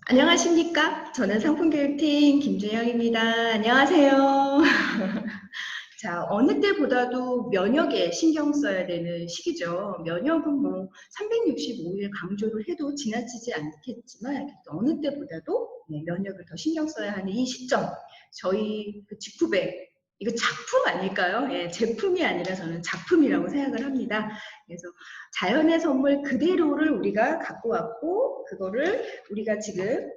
안녕하십니까? 저는 상품교육팀 김준영입니다. 안녕하세요. 자, 어느 때보다도 면역에 신경 써야 되는 시기죠. 면역은 뭐 365일 강조를 해도 지나치지 않겠지만 어느 때보다도 면역을 더 신경 써야 하는 이 시점, 저희 그 직후배, 이거 작품 아닐까요? 예, 제품이 아니라 저는 작품이라고 생각을 합니다. 그래서 자연의 선물 그대로를 우리가 갖고 왔고, 그거를 우리가 지금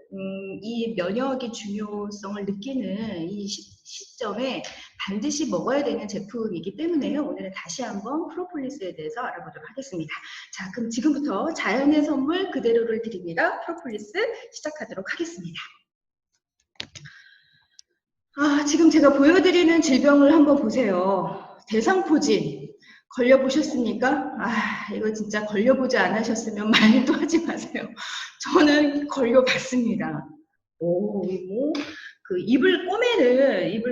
이 면역의 중요성을 느끼는 이 시점에 반드시 먹어야 되는 제품이기 때문에요. 오늘은 다시 한번 프로폴리스에 대해서 알아보도록 하겠습니다. 자, 그럼 지금부터 자연의 선물 그대로를 드립니다. 프로폴리스 시작하도록 하겠습니다. 지금 제가 보여드리는 질병을 한번 보세요. 대상포진 걸려보셨습니까? 이거 진짜 걸려보지 않으셨으면 말도 하지 마세요. 저는 걸려봤습니다. 그 입을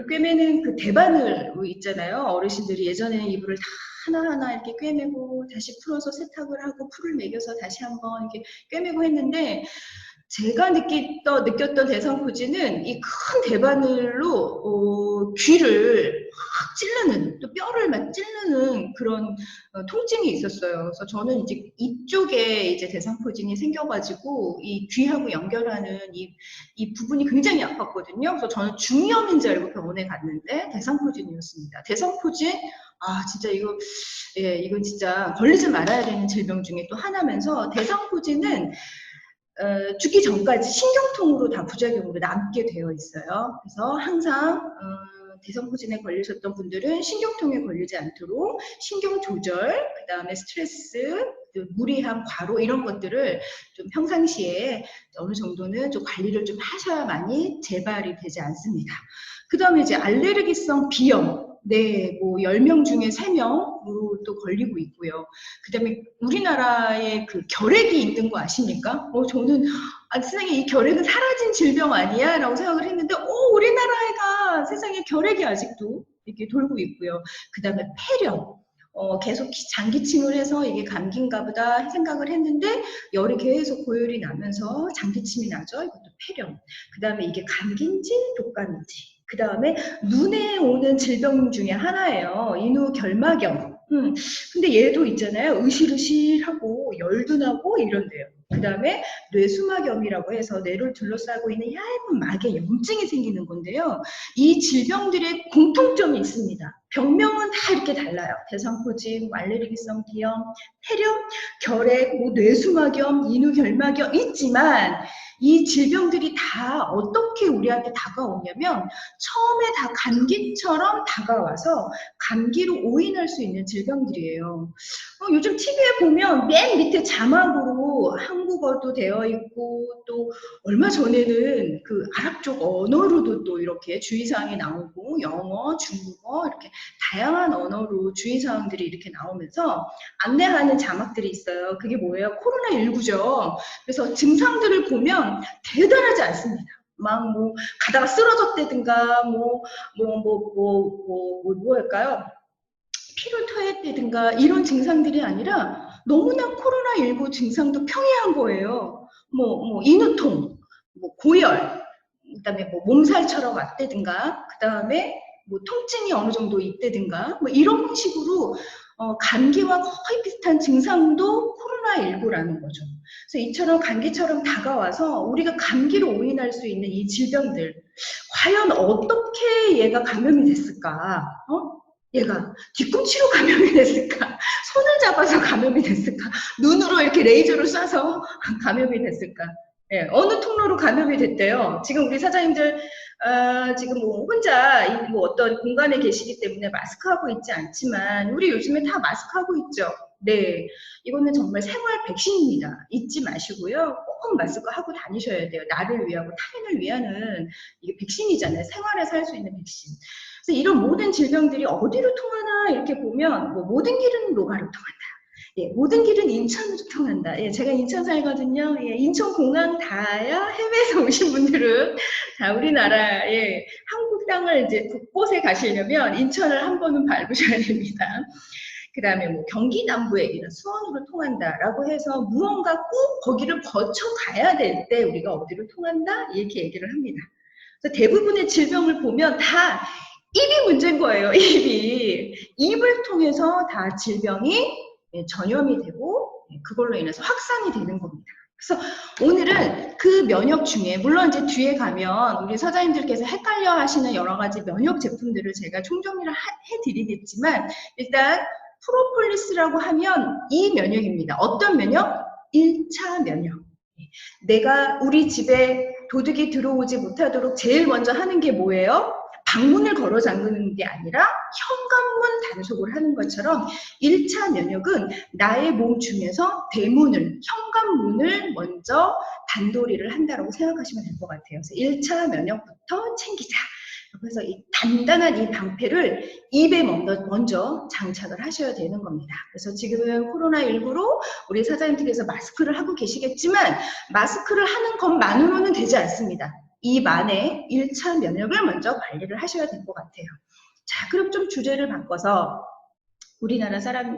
꿰매는 그 대바늘 있잖아요. 어르신들이 예전에 이불을 다 하나하나 이렇게 꿰매고 다시 풀어서 세탁을 하고 풀을 매겨서 다시 한번 이렇게 꿰매고 했는데, 제가 느꼈던 대상포진은 이 큰 대바늘로 귀를 확 찌르는, 또 뼈를 막 찌르는 그런 통증이 있었어요. 그래서 저는 이제 이쪽에 이제 대상포진이 생겨가지고 이 귀하고 연결하는 이 부분이 굉장히 아팠거든요. 그래서 저는 중이염인 줄 알고 병원에 갔는데 대상포진이었습니다. 대상포진, 진짜 이건 진짜 걸리지 말아야 되는 질병 중에 또 하나면서, 대상포진은 죽기 전까지 신경통으로 다 부작용으로 남게 되어 있어요. 그래서 항상 대상포진에 걸리셨던 분들은 신경통에 걸리지 않도록 신경 조절, 그 다음에 스트레스, 무리한 과로 이런 것들을 좀 평상시에 어느 정도는 좀 관리를 좀 하셔야만이 재발이 되지 않습니다. 그 다음에 이제 알레르기성 비염, 네, 뭐 10명 중에 3명으로 또 걸리고 있고요. 그 다음에 우리나라에 그 결핵이 있는 거 아십니까? 저는 세상에 이 결핵은 사라진 질병 아니야? 라고 생각을 했는데, 우리나라가 세상에 결핵이 아직도 이렇게 돌고 있고요. 그 다음에 폐렴. 계속 장기침을 해서 이게 감기인가 보다 생각을 했는데, 열이 계속 고열이 나면서 장기침이 나죠. 이것도 폐렴. 그 다음에 이게 감기인지 독감인지. 그 다음에 눈에 오는 질병 중에 하나예요. 인후결막염. 근데 얘도 있잖아요. 으실으실하고 열도 나고 이런데요. 그 다음에 뇌수막염이라고 해서 뇌를 둘러싸고 있는 얇은 막에 염증이 생기는 건데요. 이 질병들의 공통점이 있습니다. 병명은 다 이렇게 달라요. 대상포진, 알레르기성 비염, 폐렴, 결핵, 뇌수막염, 인후결막염 있지만, 이 질병들이 다 어떻게 우리한테 다가오냐면, 처음에 다 감기처럼 다가와서 감기로 오인할 수 있는 질병들이에요. 요즘 TV에 보면 맨 밑에 자막으로 한국어도 되어 있고, 또 얼마 전에는 그 아랍 쪽 언어로도 또 이렇게 주의사항이 나오고, 영어, 중국어 이렇게 다양한 언어로 주의사항들이 이렇게 나오면서 안내하는 자막들이 있어요. 그게 뭐예요? 코로나19죠. 그래서 증상들을 보면 대단하지 않습니다. 막 가다가 쓰러졌다든가 뭐랄까요? 피를 토했다든가 이런 증상들이 아니라 너무나 코로나19 증상도 평이한 거예요. 인후통, 고열, 그다음에 몸살처럼 왔다든가, 그다음에 통증이 어느 정도 있다든가, 이런 식으로 감기와 거의 비슷한 증상도 코로나19라는 거죠. 그래서 이처럼 감기처럼 다가와서 우리가 감기로 오인할 수 있는 이 질병들, 과연 어떻게 얘가 감염이 됐을까? 얘가 뒤꿈치로 감염이 됐을까? 손을 잡아서 감염이 됐을까? 눈으로 이렇게 레이저를 쏴서 감염이 됐을까? 예, 어느 통로로 감염이 됐대요. 지금 우리 사장님들 지금 혼자 어떤 공간에 계시기 때문에 마스크하고 있지 않지만, 우리 요즘에 다 마스크하고 있죠. 네, 이거는 정말 생활 백신입니다. 잊지 마시고요. 꼭 마스크 하고 다니셔야 돼요. 나를 위하고 타인을 위하는 이게 백신이잖아요. 생활에서 할 수 있는 백신. 그래서 이런 모든 질병들이 어디로 통하나 이렇게 보면 모든 길은 로가로 통한다. 예, 모든 길은 인천으로 통한다. 예, 제가 인천 살거든요. 예, 인천 공항 닿아야 해외에서 오신 분들은 다 우리나라의 한국 땅을 이제 곳곳에 가시려면 인천을 한 번은 밟으셔야 됩니다. 그 다음에 뭐 경기 남부에게는 수원으로 통한다라고 해서 무언가 꼭 거기를 거쳐 가야 될 때 우리가 어디로 통한다? 이렇게 얘기를 합니다. 그래서 대부분의 질병을 보면 다 입이 문제인 거예요. 입을 통해서 다 질병이 전염이 되고 그걸로 인해서 확산이 되는 겁니다. 그래서 오늘은 그 면역 중에 물론 이제 뒤에 가면 우리 서자님들께서 헷갈려 하시는 여러 가지 면역 제품들을 제가 총정리를 해드리겠지만 일단 프로폴리스라고 하면 이 면역입니다. 어떤 면역? 1차 면역. 내가 우리 집에 도둑이 들어오지 못하도록 제일 먼저 하는 게 뭐예요? 방문을 걸어 잠그는 게 아니라 현관문 단속을 하는 것처럼 1차 면역은 나의 몸 중에서 대문을, 현관문을 먼저 단도리를 한다고 생각하시면 될 것 같아요. 그래서 1차 면역부터 챙기자. 그래서 이 단단한 이 방패를 입에 먼저 장착을 하셔야 되는 겁니다. 그래서 지금은 코로나19로 우리 사장님들께서 마스크를 하고 계시겠지만 마스크를 하는 것만으로는 되지 않습니다. 입 안에 1차 면역을 먼저 관리를 하셔야 될 것 같아요. 자, 그럼 좀 주제를 바꿔서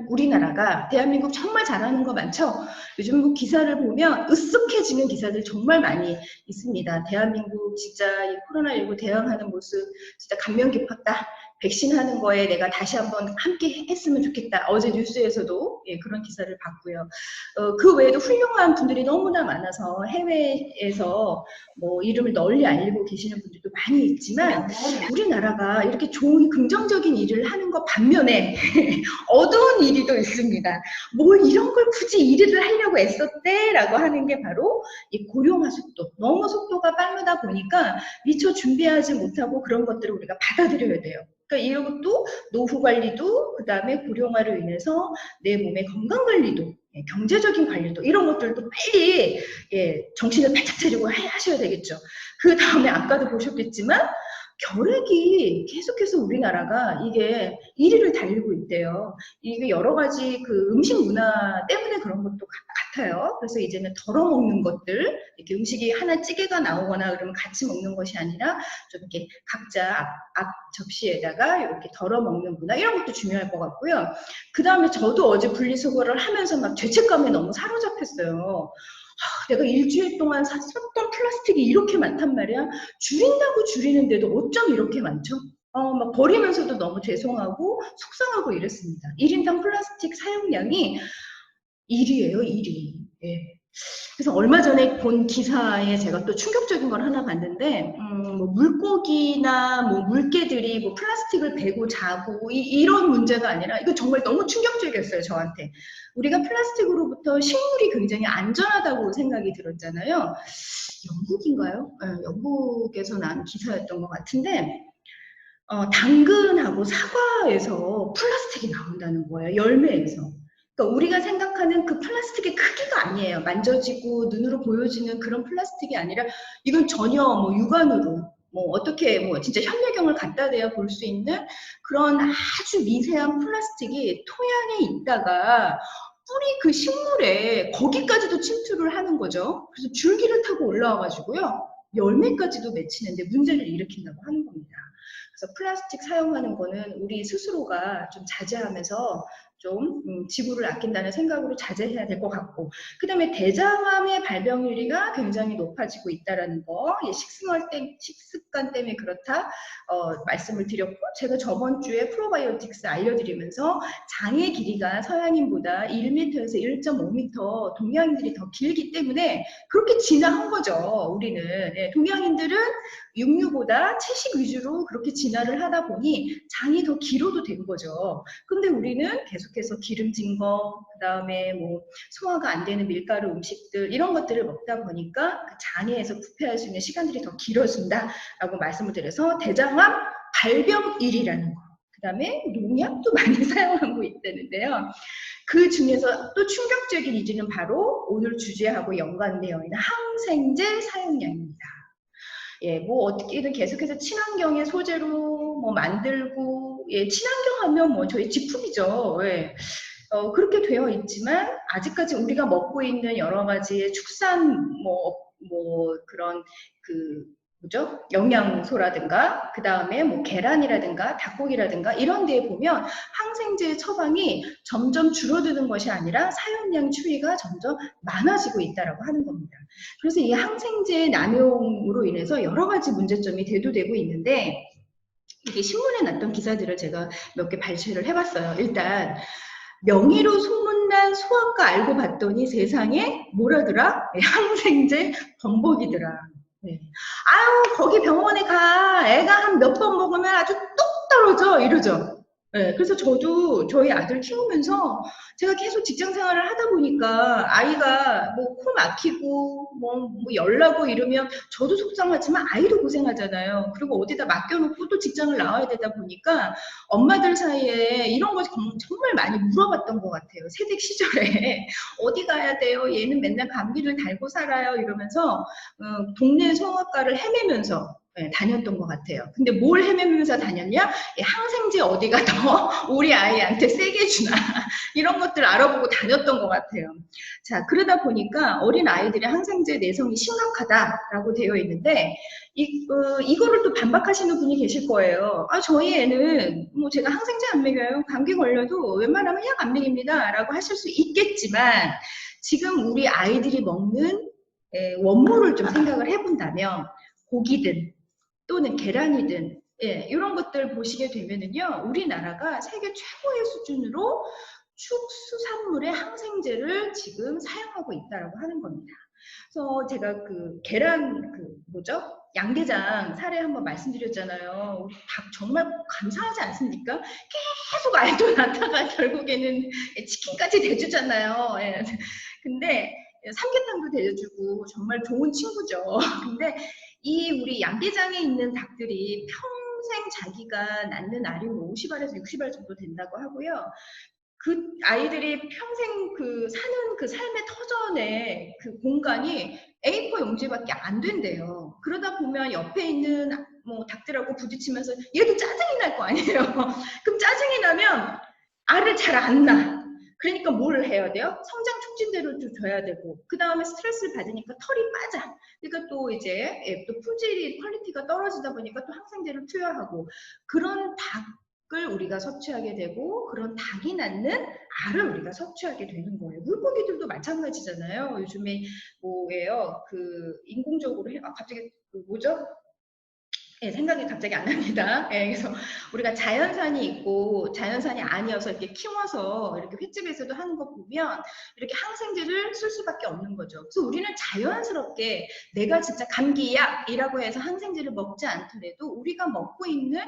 우리나라가 대한민국 정말 잘하는 거 많죠? 요즘 뭐 기사를 보면 으쓱해지는 기사들 정말 많이 있습니다. 대한민국 진짜 이 코로나19 대응하는 모습 진짜 감명 깊었다. 백신 하는 거에 내가 다시 한번 함께 했으면 좋겠다. 어제 뉴스에서도 그런 기사를 봤고요. 그 외에도 훌륭한 분들이 너무나 많아서 해외에서 뭐 이름을 널리 알리고 계시는 분들도 많이 있지만 우리나라가 이렇게 좋은 긍정적인 일을 하는 것 반면에 어두운 일이 또 있습니다. 뭘 이런 걸 굳이 일을 하려고 애썼대? 라고 하는 게 바로 이 고령화 속도. 너무 속도가 빠르다 보니까 미처 준비하지 못하고 그런 것들을 우리가 받아들여야 돼요. 그러니까 이것도 노후 관리도 그 다음에 고령화로 인해서 내 몸의 건강 관리도 경제적인 관리도 이런 것들도 빨리 정신을 바짝 차리고 하셔야 되겠죠. 그 다음에 아까도 보셨겠지만 결핵이 계속해서 우리나라가 이게 1위를 달리고 있대요. 이게 여러 가지 그 음식 문화 때문에 그런 것도 같아요. 그래서 이제는 덜어 먹는 것들, 이렇게 음식이 하나 찌개가 나오거나 그러면 같이 먹는 것이 아니라 좀 이렇게 각자 앞 접시에다가 이렇게 덜어 먹는 문화 이런 것도 중요할 것 같고요. 그 다음에 저도 어제 분리수거를 하면서 막 죄책감에 너무 사로잡혔어요. 내가 일주일 동안 썼던 플라스틱이 이렇게 많단 말이야. 줄인다고 줄이는데도 어쩜 이렇게 많죠? 막 버리면서도 너무 죄송하고 속상하고 이랬습니다. 1인당 플라스틱 사용량이 1위예요, 1위. 예. 그래서 얼마 전에 본 기사에 제가 또 충격적인 걸 하나 봤는데, 뭐 물고기나 뭐 물개들이 뭐 플라스틱을 베고 자고 이런 문제가 아니라 이거 정말 너무 충격적이었어요, 저한테. 우리가 플라스틱으로부터 식물이 굉장히 안전하다고 생각이 들었잖아요. 영국인가요? 영국에서 난 기사였던 것 같은데, 당근하고 사과에서 플라스틱이 나온다는 거예요, 열매에서. 그러니까 우리가 생각하는 그 플라스틱의 크기가 아니에요. 만져지고 눈으로 보여지는 그런 플라스틱이 아니라 이건 전혀 뭐 육안으로 뭐 어떻게 뭐 진짜 현미경을 갖다 대야 볼 수 있는 그런 아주 미세한 플라스틱이 토양에 있다가 뿌리 그 식물에 거기까지도 침투를 하는 거죠. 그래서 줄기를 타고 올라와 가지고요. 열매까지도 맺히는데 문제를 일으킨다고 하는 겁니다. 그래서 플라스틱 사용하는 거는 우리 스스로가 좀 자제하면서 좀 지구를 아낀다는 생각으로 자제해야 될 것 같고, 그 다음에 대장암의 발병률이 굉장히 높아지고 있다는 거, 식습관 때문에 그렇다 말씀을 드렸고, 제가 저번 주에 프로바이오틱스 알려드리면서 장의 길이가 서양인보다 1m에서 1.5m 동양인들이 더 길기 때문에 그렇게 진화한 거죠. 우리는 동양인들은 육류보다 채식 위주로 그렇게 진화를 하다 보니 장이 더 길어도 된 거죠. 근데 우리는 계속해서 기름진 거, 그 다음에 뭐 소화가 안 되는 밀가루 음식들 이런 것들을 먹다 보니까 그 장애에서 부패할 수 있는 시간들이 더 길어진다라고 말씀을 드려서 대장암 발병일이라는 거, 그 다음에 농약도 많이 사용하고 있다는데요. 그 중에서 또 충격적인 1위는 바로 오늘 주제하고 연관되어 있는 항생제 사용량입니다. 뭐 어떻게든 계속해서 친환경의 소재로 뭐 만들고, 친환경 하면 뭐 저희 직품이죠. 그렇게 되어 있지만 아직까지 우리가 먹고 있는 여러 가지의 축산 그런 그 뭐죠? 영양소라든가 그 다음에 뭐 계란이라든가 닭고기라든가 이런 데에 보면 항생제 처방이 점점 줄어드는 것이 아니라 사용량 추이가 점점 많아지고 있다라고 하는 겁니다. 그래서 이 항생제 남용으로 인해서 여러 가지 문제점이 대두되고 있는데 이게 신문에 났던 기사들을 제가 몇 개 발췌를 해봤어요. 일단 명의로 소문난 소아과 알고 봤더니 세상에 뭐라더라? 항생제 범벅이더라. 네. 아유 거기 병원에 가 애가 한 몇 번 먹으면 아주 뚝 떨어져 이러죠. 네, 그래서 저도 저희 아들 키우면서 제가 계속 직장 생활을 하다 보니까 아이가 뭐 코 막히고 뭐 열나고 이러면 저도 속상하지만 아이도 고생하잖아요. 그리고 어디다 맡겨놓고 또 직장을 나와야 되다 보니까 엄마들 사이에 이런 거 정말 많이 물어봤던 것 같아요. 새댁 시절에 어디 가야 돼요? 얘는 맨날 감기를 달고 살아요. 이러면서 동네 성악가를 헤매면서 다녔던 것 같아요. 근데 뭘 헤매면서 다녔냐? 항생제 어디가 더 우리 아이한테 세게 주나 이런 것들 알아보고 다녔던 것 같아요. 자, 그러다 보니까 어린 아이들의 항생제 내성이 심각하다라고 되어 있는데 이거를 또 반박하시는 분이 계실 거예요. 아, 저희 애는 뭐 제가 항생제 안 먹여요. 감기 걸려도 웬만하면 약 안 먹입니다. 라고 하실 수 있겠지만 지금 우리 아이들이 먹는 원물을 좀 생각을 해본다면 고기든 또는 계란이든 이런 것들 보시게 되면은요 우리나라가 세계 최고의 수준으로 축수산물의 항생제를 지금 사용하고 있다라고 하는 겁니다. 그래서 제가 그 계란 뭐죠? 양계장 사례 한번 말씀드렸잖아요. 우리 닭 정말 감사하지 않습니까? 계속 알도 낳다가 결국에는 치킨까지 대주잖아요. 예. 근데 삼계탕도 대주고 정말 좋은 친구죠. 근데 이 우리 양계장에 있는 닭들이 평생 자기가 낳는 알이 50알에서 60알 정도 된다고 하고요. 그 아이들이 평생 사는 그 삶의 터전의 그 공간이 A4 용지밖에 안 된대요. 그러다 보면 옆에 있는 뭐 닭들하고 부딪히면서 얘도 짜증이 날 거 아니에요. 그럼 짜증이 나면 알을 잘 안 낳아. 그러니까 뭘 해야 돼요? 성장 촉진제를 좀 줘야 되고 그 다음에 스트레스를 받으니까 털이 빠져. 그러니까 또 이제 또 품질이 퀄리티가 떨어지다 보니까 또 항생제를 투여하고 그런 닭을 우리가 섭취하게 되고 그런 닭이 낳는 알을 우리가 섭취하게 되는 거예요. 물고기들도 마찬가지잖아요. 요즘에 뭐예요? 인공적으로 갑자기 뭐죠? 예, 생각이 갑자기 안 납니다. 예, 그래서 우리가 자연산이 있고 자연산이 아니어서 이렇게 키워서 이렇게 횟집에서도 하는 거 보면 이렇게 항생제를 쓸 수밖에 없는 거죠. 그래서 우리는 자연스럽게 내가 진짜 감기약이라고 해서 항생제를 먹지 않더라도 우리가 먹고 있는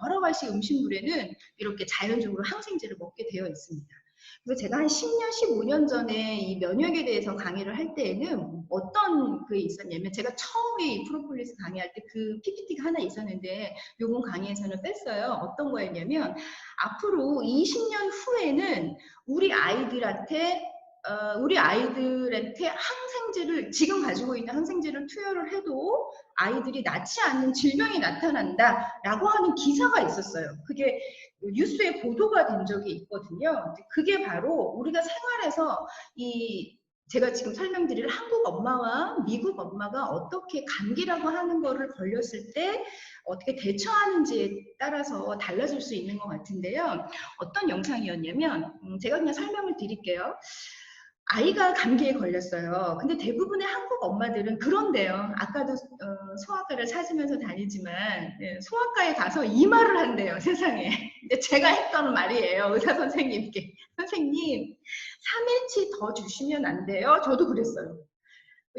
여러 가지 음식물에는 이렇게 자연적으로 항생제를 먹게 되어 있습니다. 그래서 제가 한 10년, 15년 전에 이 면역에 대해서 강의를 할 때에는 어떤 게 있었냐면 제가 처음에 이 프로폴리스 강의할 때 그 PPT가 하나 있었는데 요번 강의에서는 뺐어요. 어떤 거였냐면 앞으로 20년 후에는 우리 아이들한테 항생제를 지금 가지고 있는 항생제를 투여를 해도 아이들이 낫지 않는 질병이 나타난다라고 하는 기사가 있었어요. 그게 뉴스에 보도가 된 적이 있거든요. 그게 바로 우리가 생활에서 제가 지금 설명드릴 한국 엄마와 미국 엄마가 어떻게 감기라고 하는 거를 걸렸을 때 어떻게 대처하는지에 따라서 달라질 수 있는 것 같은데요. 어떤 영상이었냐면 제가 그냥 설명을 드릴게요. 아이가 감기에 걸렸어요. 근데 대부분의 한국 엄마들은 그런데요. 아까도 소아과를 찾으면서 다니지만 소아과에 가서 이 말을 한대요. 세상에. 근데 제가 했던 말이에요. 의사 선생님께. 선생님 3일치 더 주시면 안 돼요? 저도 그랬어요.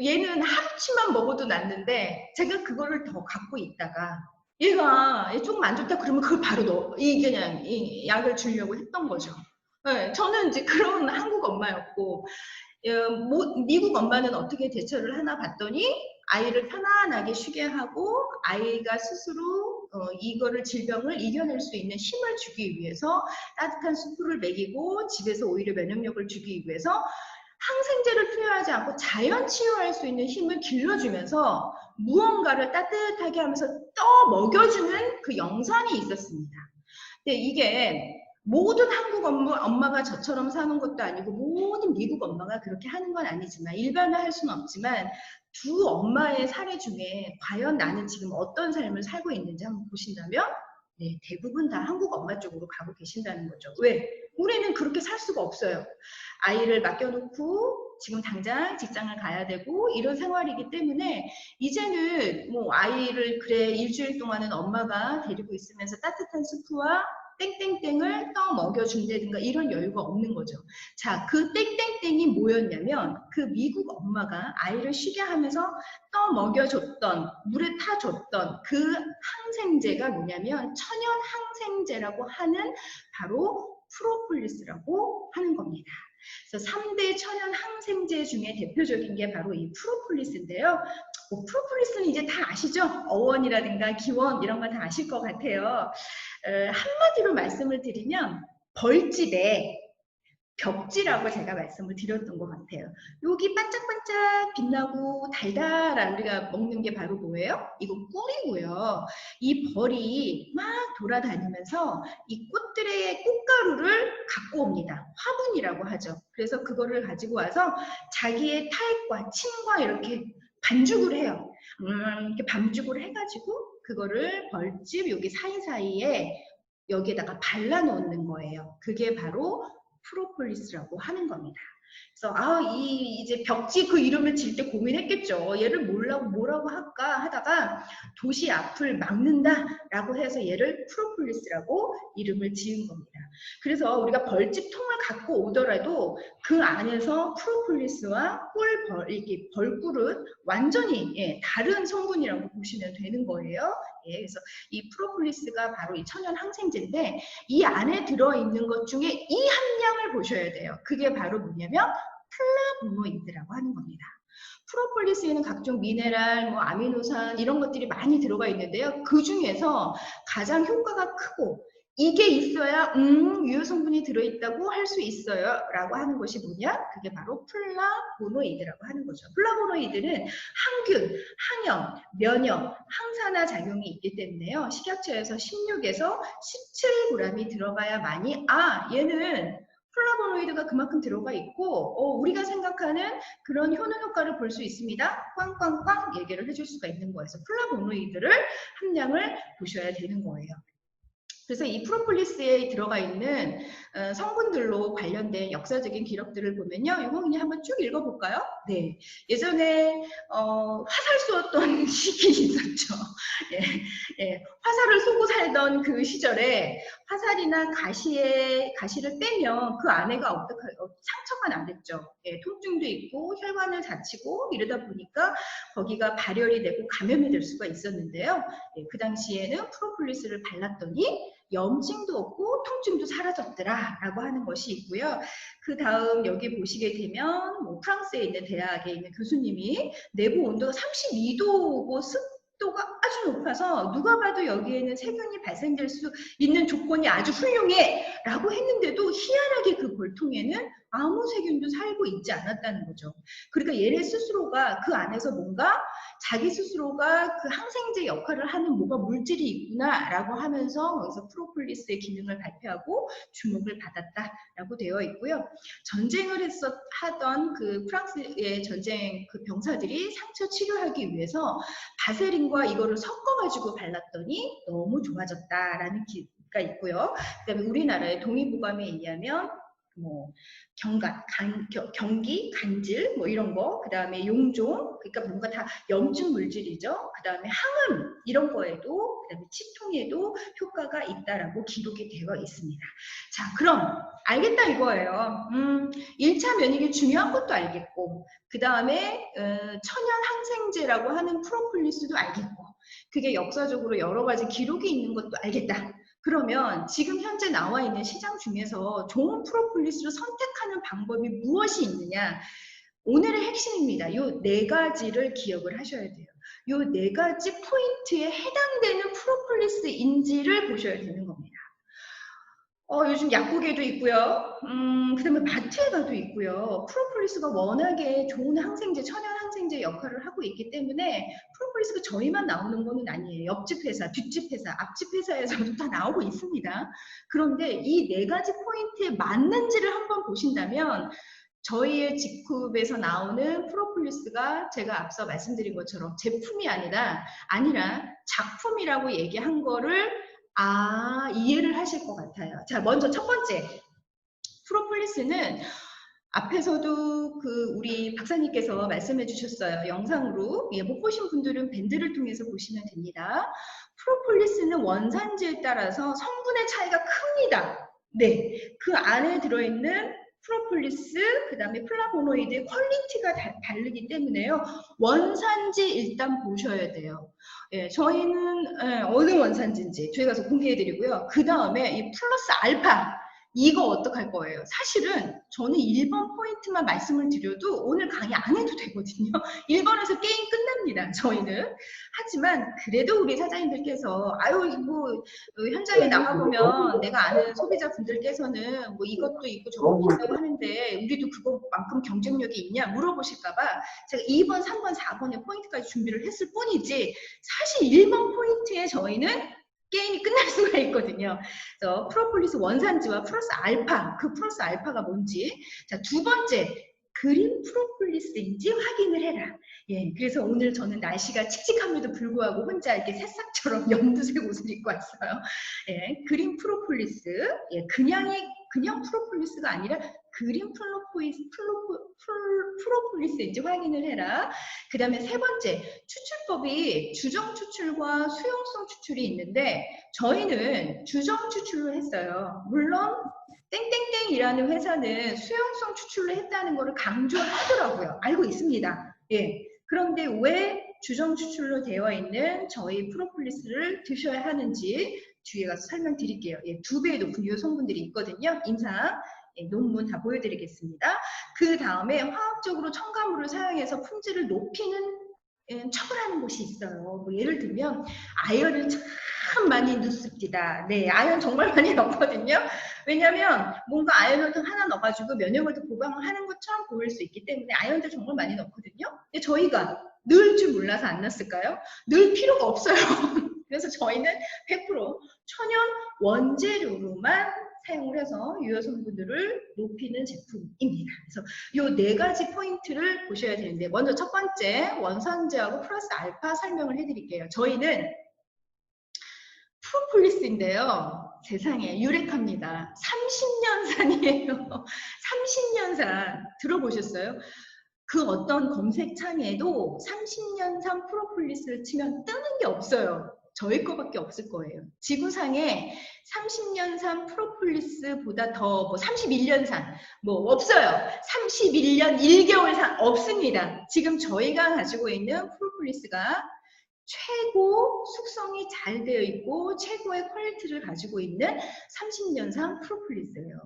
얘는 하루치만 먹어도 낫는데 제가 그거를 더 갖고 있다가 얘가 조금 안 좋다 그러면 그걸 바로 그냥 이 약을 주려고 했던 거죠. 네, 저는 이제 그런 한국 엄마였고 미국 엄마는 어떻게 대처를 하나 봤더니 아이를 편안하게 쉬게 하고 아이가 스스로 이거를 질병을 이겨낼 수 있는 힘을 주기 위해서 따뜻한 수프를 먹이고 집에서 오히려 면역력을 주기 위해서 항생제를 투여하지 않고 자연 치유할 수 있는 힘을 길러주면서 무언가를 따뜻하게 하면서 떠 먹여주는 그 영상이 있었습니다. 근데 이게 모든 한국 엄마가 저처럼 사는 것도 아니고 모든 미국 엄마가 그렇게 하는 건 아니지만 일반화할 수는 없지만 두 엄마의 사례 중에 과연 나는 지금 어떤 삶을 살고 있는지 한번 보신다면 네, 대부분 다 한국 엄마 쪽으로 가고 계신다는 거죠. 왜? 우리는 그렇게 살 수가 없어요. 아이를 맡겨놓고 지금 당장 직장을 가야 되고 이런 생활이기 때문에 이제는 뭐 아이를 그래 일주일 동안은 엄마가 데리고 있으면서 따뜻한 스프와 땡땡땡을 떠 먹여준다든가 이런 여유가 없는 거죠. 자, 그 땡땡땡이 뭐였냐면 그 미국 엄마가 아이를 쉬게 하면서 떠 먹여줬던 물에 타줬던 그 항생제가 뭐냐면 천연 항생제라고 하는 바로 프로폴리스라고 하는 겁니다. 그래서 3대 천연 항생제 중에 대표적인 게 바로 이 프로폴리스인데요. 뭐 프로폴리스는 이제 다 아시죠? 어원이라든가 기원 이런 거 다 아실 것 같아요. 한마디로 말씀을 드리면 벌집에 벽지라고 제가 말씀을 드렸던 것 같아요. 여기 반짝반짝 빛나고 달달한 우리가 먹는 게 바로 뭐예요? 이거 꿀이고요. 이 벌이 막 돌아다니면서 이 꽃들의 꽃가루를 갖고 옵니다. 화분이라고 하죠. 그래서 그거를 가지고 와서 자기의 탈과 침과 이렇게 반죽을 해요. 이렇게 반죽을 해가지고 그거를 벌집 여기 사이사이에 여기에다가 발라 놓는 거예요. 그게 바로 프로폴리스라고 하는 겁니다. 그래서 이제 벽지 그 이름을 질 때 고민했겠죠. 얘를 뭐라고 할까 하다가 도시 앞을 막는다라고 해서 얘를 프로폴리스라고 이름을 지은 겁니다. 그래서 우리가 벌집 통을 갖고 오더라도 그 안에서 프로폴리스와 이렇게 벌꿀은 완전히 다른 성분이라고 보시면 되는 거예요. 그래서 이 프로폴리스가 바로 이 천연 항생제인데 이 안에 들어있는 것 중에 이 함량을 보셔야 돼요. 그게 바로 뭐냐면 플라보노이드라고 하는 겁니다. 프로폴리스에는 각종 미네랄, 뭐 아미노산 이런 것들이 많이 들어가 있는데요. 그 중에서 가장 효과가 크고 이게 있어야 유효 성분이 들어있다고 할 수 있어요 라고 하는 것이 뭐냐? 그게 바로 플라보노이드라고 하는 거죠. 플라보노이드는 항균, 항염, 면역, 항산화 작용이 있기 때문에요. 식약처에서 16에서 17g이 들어가야만이 얘는 플라보노이드가 그만큼 들어가 있고 우리가 생각하는 그런 효능 효과를 볼 수 있습니다. 꽝꽝꽝 얘기를 해줄 수가 있는 거예요. 그래서 플라보노이드를 함량을 보셔야 되는 거예요. 그래서 이 프로폴리스에 들어가 있는 성분들로 관련된 역사적인 기록들을 보면요. 이거 그냥 한번 쭉 읽어볼까요? 네. 예전에 화살 쏘았던 시기 있었죠. 화살을 쏘고 살던 그 시절에 화살이나 가시를 빼면 그 안에가 상처가 나겠죠. 통증도 있고 혈관을 다치고 이러다 보니까 거기가 발열이 되고 감염이 될 수가 있었는데요. 그 당시에는 프로폴리스를 발랐더니 염증도 없고 통증도 사라졌더라 라고 하는 것이 있고요. 그 다음 여기 보시게 되면 뭐 프랑스에 있는 대학에 있는 교수님이 내부 온도가 32도고 습도가 아주 높아서 누가 봐도 여기에는 세균이 발생될 수 있는 조건이 아주 훌륭해 라고 했는데도 희한하게 그 볼통에는 아무 세균도 살고 있지 않았다는 거죠. 그러니까 얘네 스스로가 그 안에서 뭔가 자기 스스로가 그 항생제 역할을 하는 뭐가 물질이 있구나라고 하면서 거기서 프로폴리스의 기능을 발표하고 주목을 받았다라고 되어 있고요. 전쟁을 하던 그 프랑스의 전쟁 그 병사들이 상처 치료하기 위해서 바세린과 이거를 섞어가지고 발랐더니 너무 좋아졌다라는 기가 있고요. 그다음에 우리나라의 동의보감에 의하면 뭐 경기, 간질 뭐 이런 거, 그 다음에 용종, 그러니까 뭔가 다 염증 물질이죠. 그 다음에 항암 이런 거에도, 그 다음에 치통에도 효과가 있다라고 기록이 되어 있습니다. 자, 그럼 알겠다 이거예요. 1차 면역이 중요한 것도 알겠고, 그 다음에 천연 항생제라고 하는 프로폴리스도 알겠고, 그게 역사적으로 여러 가지 기록이 있는 것도 알겠다. 그러면 지금 현재 나와 있는 시장 중에서 좋은 프로폴리스를 선택하는 방법이 무엇이 있느냐? 오늘의 핵심입니다. 요 4가지를 기억을 하셔야 돼요. 요 4가지 포인트에 해당되는 프로폴리스인지를 보셔야 되는 겁니다. 요즘 약국에도 있고요. 그다음에 마트에 가도 있고요. 프로폴리스가 워낙에 좋은 항생제, 천연 항생제 역할을 하고 있기 때문에 프로폴리스가 저희만 나오는 거는 아니에요. 옆집 회사, 뒷집 회사, 앞집 회사에서도 다 나오고 있습니다. 그런데 이 네 가지 포인트에 맞는지를 한번 보신다면 저희의 직급에서 나오는 프로폴리스가 제가 앞서 말씀드린 것처럼 제품이 아니라 작품이라고 얘기한 거를 이해를 하실 것 같아요. 자, 먼저 첫 번째. 프로폴리스는 앞에서도 우리 박사님께서 말씀해 주셨어요. 영상으로. 예, 못 보신 분들은 밴드를 통해서 보시면 됩니다. 프로폴리스는 원산지에 따라서 성분의 차이가 큽니다. 네. 그 안에 들어있는 프로폴리스, 그 다음에 플라보노이드의 퀄리티가 다르기 때문에요. 원산지 일단 보셔야 돼요. 예, 저희는 어느 원산지인지 저희 가서 공개해드리고요. 그 다음에 이 플러스 알파, 이거 어떡할 거예요? 사실은 저는 1번 포인트만 말씀을 드려도 오늘 강의 안 해도 되거든요. 1번에서 게임 끝납니다. 저희는. 하지만 그래도 우리 사장님들께서 현장에 나가보면 내가 아는 소비자분들께서는 뭐 이것도 있고 저것도 있다고 하는데 우리도 그것만큼 경쟁력이 있냐 물어보실까봐 제가 2번, 3번, 4번의 포인트까지 준비를 했을 뿐이지 사실 1번 포인트에 저희는 게임이 끝날 수가 있거든요. 그래서 프로폴리스 원산지와 플러스 알파, 그 플러스 알파가 뭔지. 자, 두 번째, 그린 프로폴리스인지 확인을 해라. 예, 그래서 오늘 저는 날씨가 칙칙함에도 불구하고 혼자 이렇게 새싹처럼 연두색 옷을 입고 왔어요. 예, 그린 프로폴리스, 예, 그냥 프로폴리스가 아니라 그린 프로폴리스인지 확인을 해라. 그 다음에 세 번째, 추출법이 주정 추출과 수용성 추출이 있는데 저희는 주정 추출로 했어요. 물론 땡땡땡이라는 회사는 수용성 추출로 했다는 것을 강조하더라고요. 알고 있습니다. 예. 그런데 왜 주정 추출로 되어 있는 저희 프로폴리스를 드셔야 하는지 뒤에 가서 설명드릴게요. 예, 2배의 높은 유효 성분들이 있거든요. 임상 예, 논문 다 보여드리겠습니다. 그 다음에 화학적으로 첨가물을 사용해서 품질을 높이는 척을 하는 곳이 있어요. 뭐 예를 들면 아연을 참 많이 넣습니다. 네, 아연 정말 많이 넣거든요. 왜냐하면 뭔가 아연을 하나 넣어가지고 면역을 더 보강을 하는 것처럼 보일 수 있기 때문에 아연을 정말 많이 넣거든요. 근데 저희가 넣을 줄 몰라서 안 넣었을까요? 넣을 필요가 없어요. 그래서 저희는 100% 천연 원재료로만 사용을 해서 유효 성분들을 높이는 제품입니다. 그래서 이 네 가지 포인트를 보셔야 되는데 먼저 첫 번째 원산지하고 플러스 알파 설명을 해드릴게요. 저희는 프로폴리스인데요. 세상에 유력합니다. 30년산이에요. 30년산 들어보셨어요? 그 어떤 검색창에도 30년산 프로폴리스를 치면 뜨는 게 없어요. 저희 거밖에 없을 거예요. 지구상에 30년산 프로폴리스보다 더 31년산 뭐 없어요. 31년 1개월산 없습니다. 지금 저희가 가지고 있는 프로폴리스가 최고 숙성이 잘 되어 있고 최고의 퀄리티를 가지고 있는 30년산 프로폴리스예요.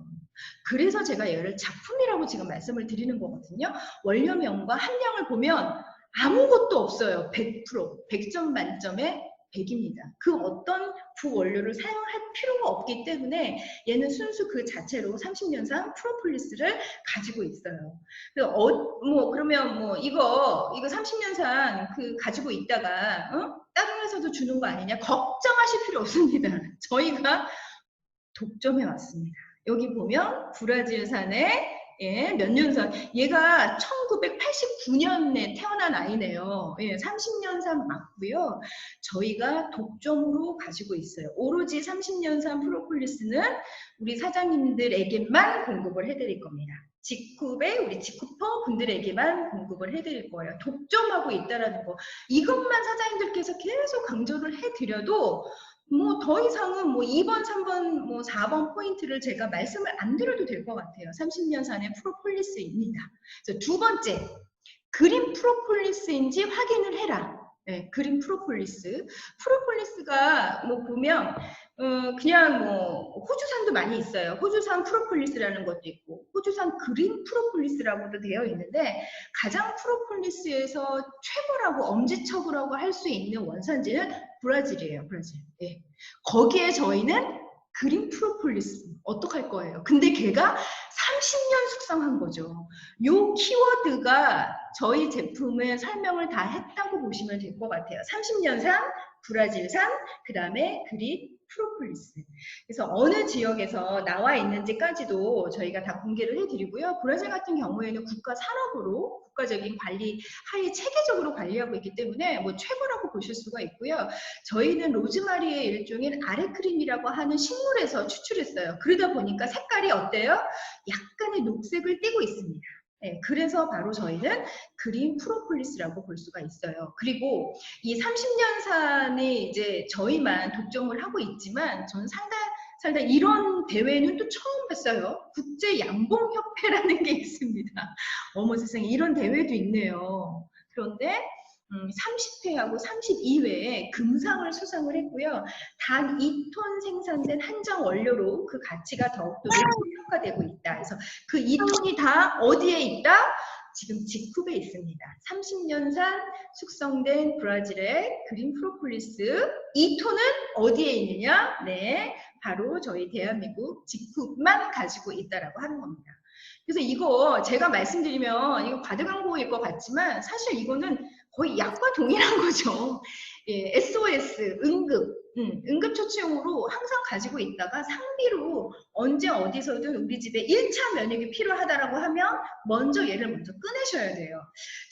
그래서 제가 얘를 작품이라고 지금 말씀을 드리는 거거든요. 원료명과 함량을 보면 아무것도 없어요. 100%, 100점 만점에 100입니다. 그 어떤 부원료를 사용할 필요가 없기 때문에 얘는 순수 그 자체로 30년산 프로폴리스를 가지고 있어요. 그러면 이거 30년산 가지고 있다가 다른 회사도 주는 거 아니냐? 걱정하실 필요 없습니다. 저희가 독점해 왔습니다. 여기 보면 브라질산의 몇 년산, 얘가 1989년에 태어난 아이네요. 30년산 맞고요. 저희가 독점으로 가지고 있어요. 오로지 30년산 프로폴리스는 우리 사장님들에게만 공급을 해드릴 겁니다. 직급에 우리 직급퍼 분들에게만 공급을 해드릴 거예요. 독점하고 있다라는 거. 이것만 사장님들께서 계속 강조를 해드려도 더 이상은 2번, 3번, 4번 포인트를 제가 말씀을 안 드려도 될 것 같아요. 30년산의 프로폴리스입니다. 그래서 두 번째, 그린 프로폴리스인지 확인을 해라. 네, 그린 프로폴리스. 프로폴리스가 보면 그냥 호주산도 많이 있어요. 호주산 프로폴리스라는 것도 있고 호주산 그린 프로폴리스라고도 되어 있는데 가장 프로폴리스에서 최고라고 엄지척이라고 할 수 있는 원산지는 브라질이에요. 브라질. 네. 거기에 저희는 그린 프로폴리스 어떡할 거예요? 근데 걔가 30년 숙성한 거죠. 요 키워드가 저희 제품의 설명을 다 했다고 보시면 될 것 같아요. 30년산, 브라질산, 그 다음에 그린 프로폴리스. 그래서 어느 지역에서 나와 있는지까지도 저희가 다 공개를 해드리고요. 브라질 같은 경우에는 국가 산업으로 국가적인 관리 하에 체계적으로 관리하고 있기 때문에 뭐 최고라고 보실 수가 있고요. 저희는 로즈마리의 일종인 아레크림이라고 하는 식물에서 추출했어요. 그러다 보니까 색깔이 어때요? 약간의 녹색을 띠고 있습니다. 네, 그래서 바로 저희는 그린 프로폴리스라고 볼 수가 있어요. 그리고 이 30년산이 이제 저희만 독점을 하고 있지만 저는 살다 이런 대회는 또 처음 봤어요. 국제양봉협회라는 게 있습니다. 어머 세상에 이런 대회도 있네요. 그런데 30회하고 32회에 금상을 수상을 했고요. 단 2톤 생산된 한정 원료로 그 가치가 더욱더 높게 평가되고 있다. 그래서 그 2톤이 다 어디에 있다? 지금 직후에 있습니다. 30년산 숙성된 브라질의 그린 프로폴리스 2톤은 어디에 있느냐? 네, 바로 저희 대한민국 직후만 가지고 있다라고 하는 겁니다. 그래서 이거 제가 말씀드리면 이거 과대 광고일 것 같지만 사실 이거는 거의 약과 동일한 거죠. 예, SOS, 응급처치용으로 항상 가지고 있다가 상비로 언제 어디서든 우리 집에 1차 면역이 필요하다라고 하면 얘를 먼저 꺼내셔야 돼요.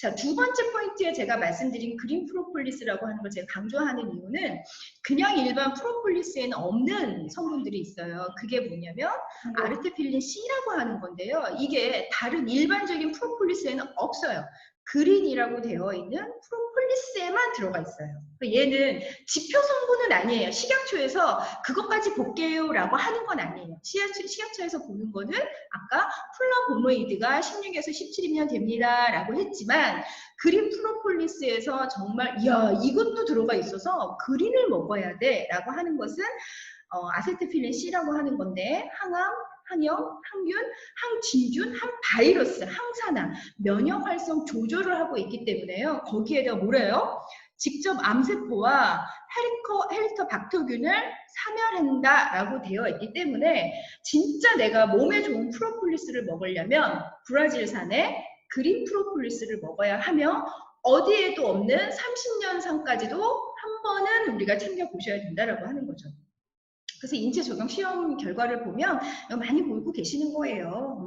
자, 두 번째 포인트에 제가 말씀드린 그린 프로폴리스라고 하는 걸 제가 강조하는 이유는 그냥 일반 프로폴리스에는 없는 성분들이 있어요. 그게 뭐냐면 아르테필린 C라고 하는 건데요. 이게 다른 일반적인 프로폴리스에는 없어요. 그린이라고 되어 있는 프로폴리스에만 들어가 있어요. 얘는 지표 성분은 아니에요. 식약처에서 그것까지 볼게요 라고 하는 건 아니에요. 식약처에서 보는 거는 아까 플라보노이드가 16에서 17이면 됩니다 라고 했지만 그린 프로폴리스에서 정말 이야 이것도 들어가 있어서 그린을 먹어야 돼 라고 하는 것은 아세트필린 C라고 하는 건데 항암, 항염, 항균, 항진균, 항바이러스, 항산화, 면역 활성 조절을 하고 있기 때문에요. 거기에다 뭐래요? 직접 암세포와 헬리코박터균을 사멸한다라고 되어 있기 때문에 진짜 내가 몸에 좋은 프로폴리스를 먹으려면 브라질산의 그린 프로폴리스를 먹어야 하며 어디에도 없는 30년산까지도 한 번은 우리가 챙겨보셔야 된다라고 하는 거죠. 그래서 인체 적용 시험 결과를 보면 많이 보고 계시는 거예요.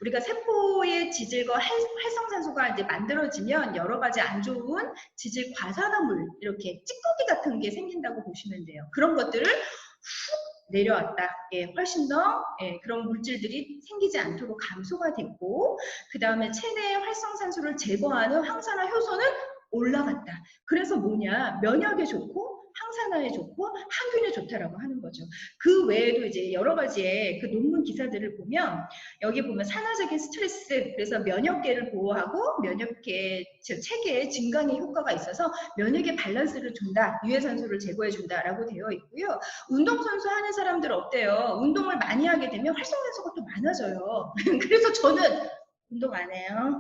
우리가 세포의 지질과 활성산소가 이제 만들어지면 여러 가지 안 좋은 지질 과산화물 이렇게 찌꺼기 같은 게 생긴다고 보시면 돼요. 그런 것들을 훅 내려왔다. 예, 훨씬 더 그런 물질들이 생기지 않도록 감소가 됐고 그 다음에 체내의 활성산소를 제거하는 항산화 효소는 올라갔다. 그래서 뭐냐 면역에 좋고 항산화에 좋고 항균에 좋다라고 하는 거죠. 그 외에도 이제 여러 가지의 그 논문 기사들을 보면 여기 보면 산화적인 스트레스 그래서 면역계를 보호하고 면역계 체계의 증강에 효과가 있어서 면역의 밸런스를 준다. 유해산소를 제거해 준다라고 되어 있고요. 운동선수 하는 사람들 어때요? 운동을 많이 하게 되면 활성산소가 또 많아져요. 그래서 저는 운동 안 해요.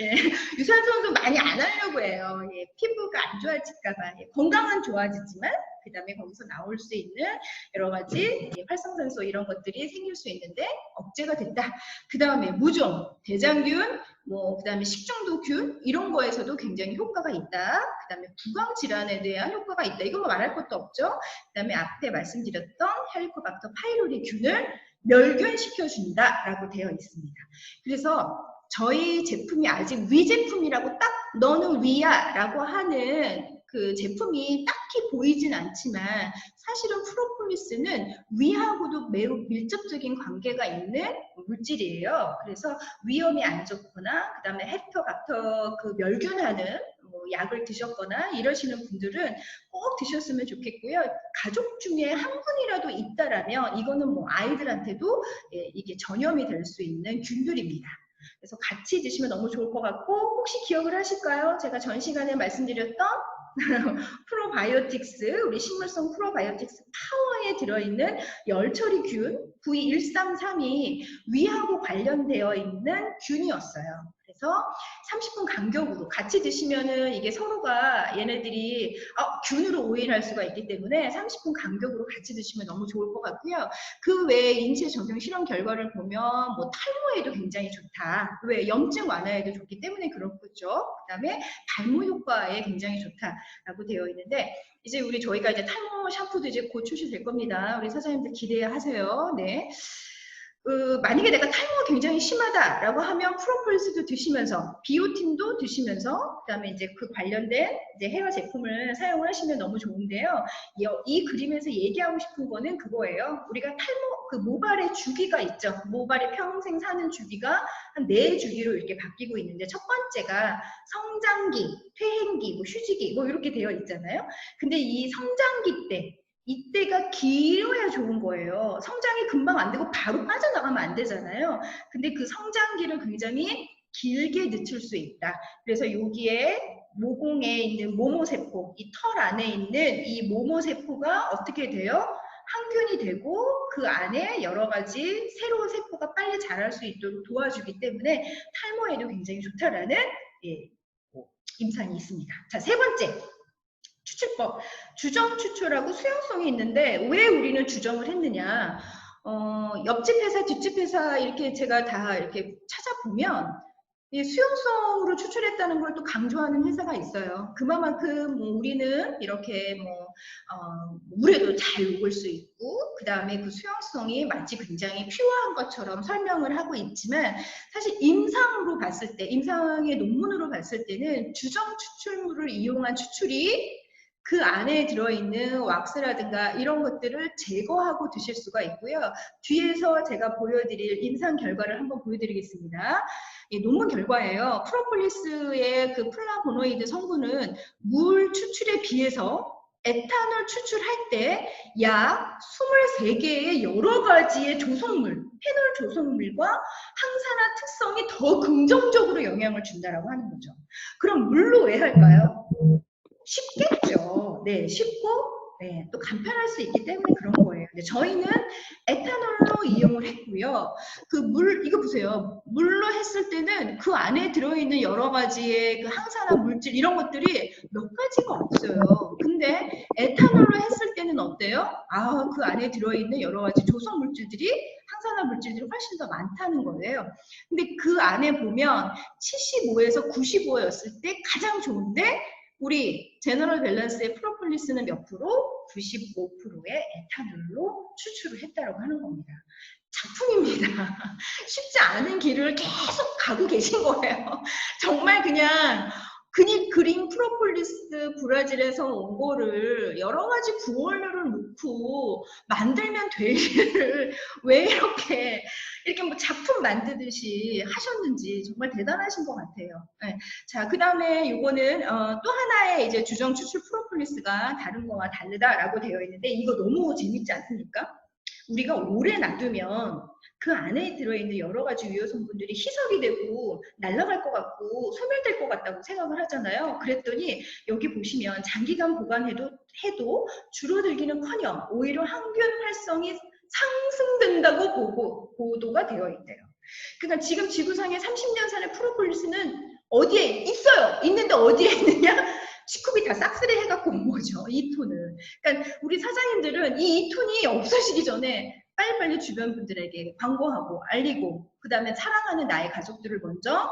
예, 유산소 운동 많이 안 하려고 해요. 예, 피부가 안 좋아질까봐. 예, 건강은 좋아지지만 그 다음에 거기서 나올 수 있는 여러 가지 활성산소 이런 것들이 생길 수 있는데 억제가 됐다. 그 다음에 무좀, 대장균, 그 다음에 식중독균 이런 거에서도 굉장히 효과가 있다. 그 다음에 구강 질환에 대한 효과가 있다. 이거 뭐 말할 것도 없죠. 그 다음에 앞에 말씀드렸던 헬리코박터 파이로리 균을 멸균시켜준다라고 되어 있습니다. 그래서 저희 제품이 아직 위제품이라고 딱 너는 위야 라고 하는 그 제품이 딱히 보이진 않지만 사실은 프로폴리스는 위하고도 매우 밀접적인 관계가 있는 물질이에요. 그래서 위험이 안 좋거나 그 다음에 헬리코박터 그 멸균하는 약을 드셨거나 이러시는 분들은 꼭 드셨으면 좋겠고요. 가족 중에 한 분이라도 있다라면 이거는 뭐 아이들한테도 이게 전염이 될 수 있는 균들입니다. 그래서 같이 드시면 너무 좋을 것 같고 혹시 기억을 하실까요? 제가 전 시간에 말씀드렸던 프로바이오틱스, 우리 식물성 프로바이오틱스 파워에 들어있는 열처리균 V133이 위하고 관련되어 있는 균이었어요. 그래서 30분 간격으로 같이 드시면은 이게 서로가 얘네들이 균으로 오인할 수가 있기 때문에 30분 간격으로 같이 드시면 너무 좋을 것 같고요. 그 외에 인체 적용 실험 결과를 보면 뭐 탈모에도 굉장히 좋다. 왜? 염증 완화에도 좋기 때문에 그렇겠죠. 그다음에 발모 효과에 굉장히 좋다라고 되어 있는데 이제 저희가 이제 탈모 샴푸도 이제 곧 출시될 겁니다. 우리 사장님들 기대하세요. 네. 만약에 내가 탈모가 굉장히 심하다라고 하면 프로폴리스도 드시면서 비오틴도 드시면서 그다음에 이제 그 관련된 이제 헤어 제품을 사용을 하시면 너무 좋은데요. 이 그림에서 얘기하고 싶은 거는 그거예요. 우리가 탈모 그 모발의 주기가 있죠. 모발이 평생 사는 주기가 한 4주기로 이렇게 바뀌고 있는데 첫 번째가 성장기, 퇴행기, 뭐 휴지기 뭐 이렇게 되어 있잖아요. 근데 이 성장기 때 이때가 길어야 좋은 거예요. 성장이 금방 안 되고 바로 빠져나가면 안 되잖아요. 근데 그 성장기를 굉장히 길게 늦출 수 있다. 그래서 여기에 모공에 있는 모모세포, 이 털 안에 있는 이 모모세포가 어떻게 돼요? 항균이 되고 그 안에 여러 가지 새로운 세포가 빨리 자랄 수 있도록 도와주기 때문에 탈모에도 굉장히 좋다라는 임상이 있습니다. 자, 세 번째. 추출법. 주정 추출하고 수용성이 있는데 왜 우리는 주정을 했느냐. 옆집 회사, 뒷집 회사 이렇게 제가 다 이렇게 찾아보면 이 수용성으로 추출했다는 걸 또 강조하는 회사가 있어요. 그만큼 뭐 우리는 이렇게 물에도 잘 녹을 수 있고 그 다음에 그 수용성이 마치 굉장히 퓨어한 것처럼 설명을 하고 있지만 사실 임상으로 봤을 때, 임상의 논문으로 봤을 때는 주정 추출물을 이용한 추출이 그 안에 들어있는 왁스라든가 이런 것들을 제거하고 드실 수가 있고요. 뒤에서 제가 보여드릴 임상 결과를 한번 보여드리겠습니다. 논문 결과예요. 프로폴리스의 그 플라보노이드 성분은 물 추출에 비해서 에탄올 추출할 때 약 23개의 여러 가지의 조성물, 페놀 조성물과 항산화 특성이 더 긍정적으로 영향을 준다라고 하는 거죠. 그럼 물로 왜 할까요? 쉽겠죠. 네, 쉽고 네, 또 간편할 수 있기 때문에 그런 거예요. 근데 저희는 에탄올로 이용을 했고요. 이거 보세요. 물로 했을 때는 그 안에 들어있는 여러 가지의 그 항산화 물질 이런 것들이 몇 가지가 없어요. 근데 에탄올로 했을 때는 어때요? 그 안에 들어있는 여러 가지 조성 물질들이 항산화 물질들이 훨씬 더 많다는 거예요. 근데 그 안에 보면 75에서 95였을 때 가장 좋은데 우리 제너럴 밸런스의 프로폴리스는 몇 프로? 95%의 에탄올로 추출을 했다고 하는 겁니다. 작품입니다. 쉽지 않은 길을 계속 가고 계신 거예요. 정말 그냥 그린 프로폴리스 브라질에서 온 거를 여러 가지 구원료를 넣고 만들면 될 일을 왜 이렇게 뭐 작품 만드듯이 하셨는지 정말 대단하신 것 같아요. 네. 자, 그 다음에 이거는 또 하나의 이제 주정 추출 프로폴리스가 다른 거와 다르다라고 되어 있는데 이거 너무 재밌지 않습니까? 우리가 오래 놔두면 그 안에 들어있는 여러 가지 유효 성분들이 희석이 되고 날아갈 것 같고 소멸될 것 같다고 생각을 하잖아요. 그랬더니 여기 보시면 장기간 보관해도 줄어들기는커녕 오히려 항균 활성이 상승된다고 보도가 되어 있대요. 그러니까 지금 지구상에 30년 산의 프로폴리스는 어디에 있어요? 있는데 어디에 있느냐? 시컵이 다 싹쓸이 해갖고 온 거죠. 2톤을. 그러니까 우리 사장님들은 이 2톤이 없어지기 전에 빨리빨리 주변 분들에게 광고하고 알리고 그 다음에 사랑하는 나의 가족들을 먼저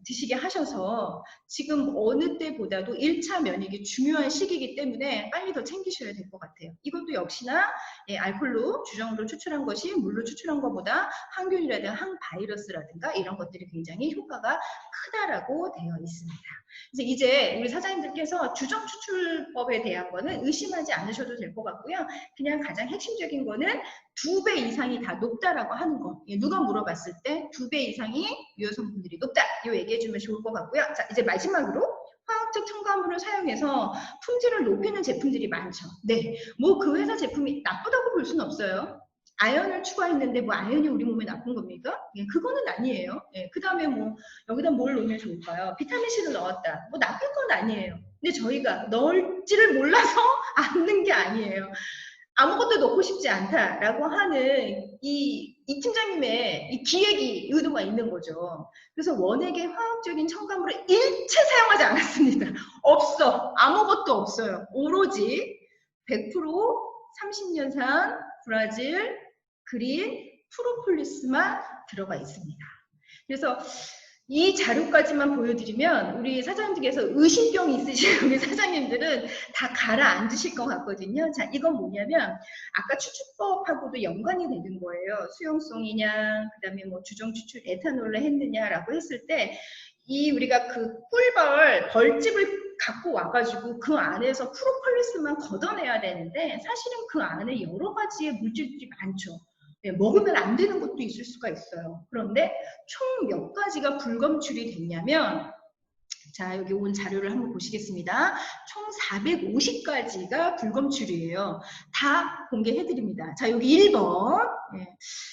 드시게 하셔서 지금 어느 때보다도 1차 면역이 중요한 시기이기 때문에 빨리 더 챙기셔야 될 것 같아요. 이것도 역시나 알코올로 주정으로 추출한 것이 물로 추출한 것보다 항균이라든가 항바이러스라든가 이런 것들이 굉장히 효과가 크다라고 되어 있습니다. 그래서 이제 우리 사장님들께서 주정 추출법에 대한 거는 의심하지 않으셔도 될 것 같고요. 그냥 가장 핵심적인 거는 2배 이상이 다 높다라고 하는 거. 누가 물어봤을 때 2배 이상이 유효 성분들이 높다. 이거 얘기해주면 좋을 것 같고요. 자, 이제 마지막으로 화학적 첨가물을 사용해서 품질을 높이는 제품들이 많죠. 네, 뭐 그 회사 제품이 나쁘다고 볼 수는 없어요. 아연을 추가했는데 뭐 아연이 우리 몸에 나쁜 겁니까? 예, 그거는 아니에요. 예, 그 다음에 뭐 여기다 뭘 넣으면 좋을까요? 비타민C를 넣었다. 뭐 나쁜 건 아니에요. 근데 저희가 넣을지를 몰라서 안 넣은 게 아니에요. 아무것도 넣고 싶지 않다라고 하는 이 팀장님의 이 기획이 의도가 있는 거죠. 그래서 원액의 화학적인 첨가물을 일체 사용하지 않았습니다. 없어. 아무것도 없어요. 오로지 100% 30년산 브라질 그린 프로폴리스만 들어가 있습니다. 그래서 이 자료까지만 보여드리면 우리 사장님께서 의심병이 있으신 우리 사장님들은 다 가라앉으실 것 같거든요. 자, 이건 뭐냐면 아까 추출법하고도 연관이 되는 거예요. 수용성이냐, 그 다음에 뭐 주정 추출 에탄올을 했느냐라고 했을 때 이 우리가 그 벌집을 갖고 와가지고 그 안에서 프로폴리스만 걷어내야 되는데 사실은 그 안에 여러 가지의 물질들이 많죠. 네, 먹으면 안 되는 것도 있을 수가 있어요. 그런데 총 몇 가지가 불검출이 됐냐면 자, 여기 온 자료를 한번 보시겠습니다. 총 450가지가 불검출이에요. 다 공개해드립니다. 자, 여기 1번. 예,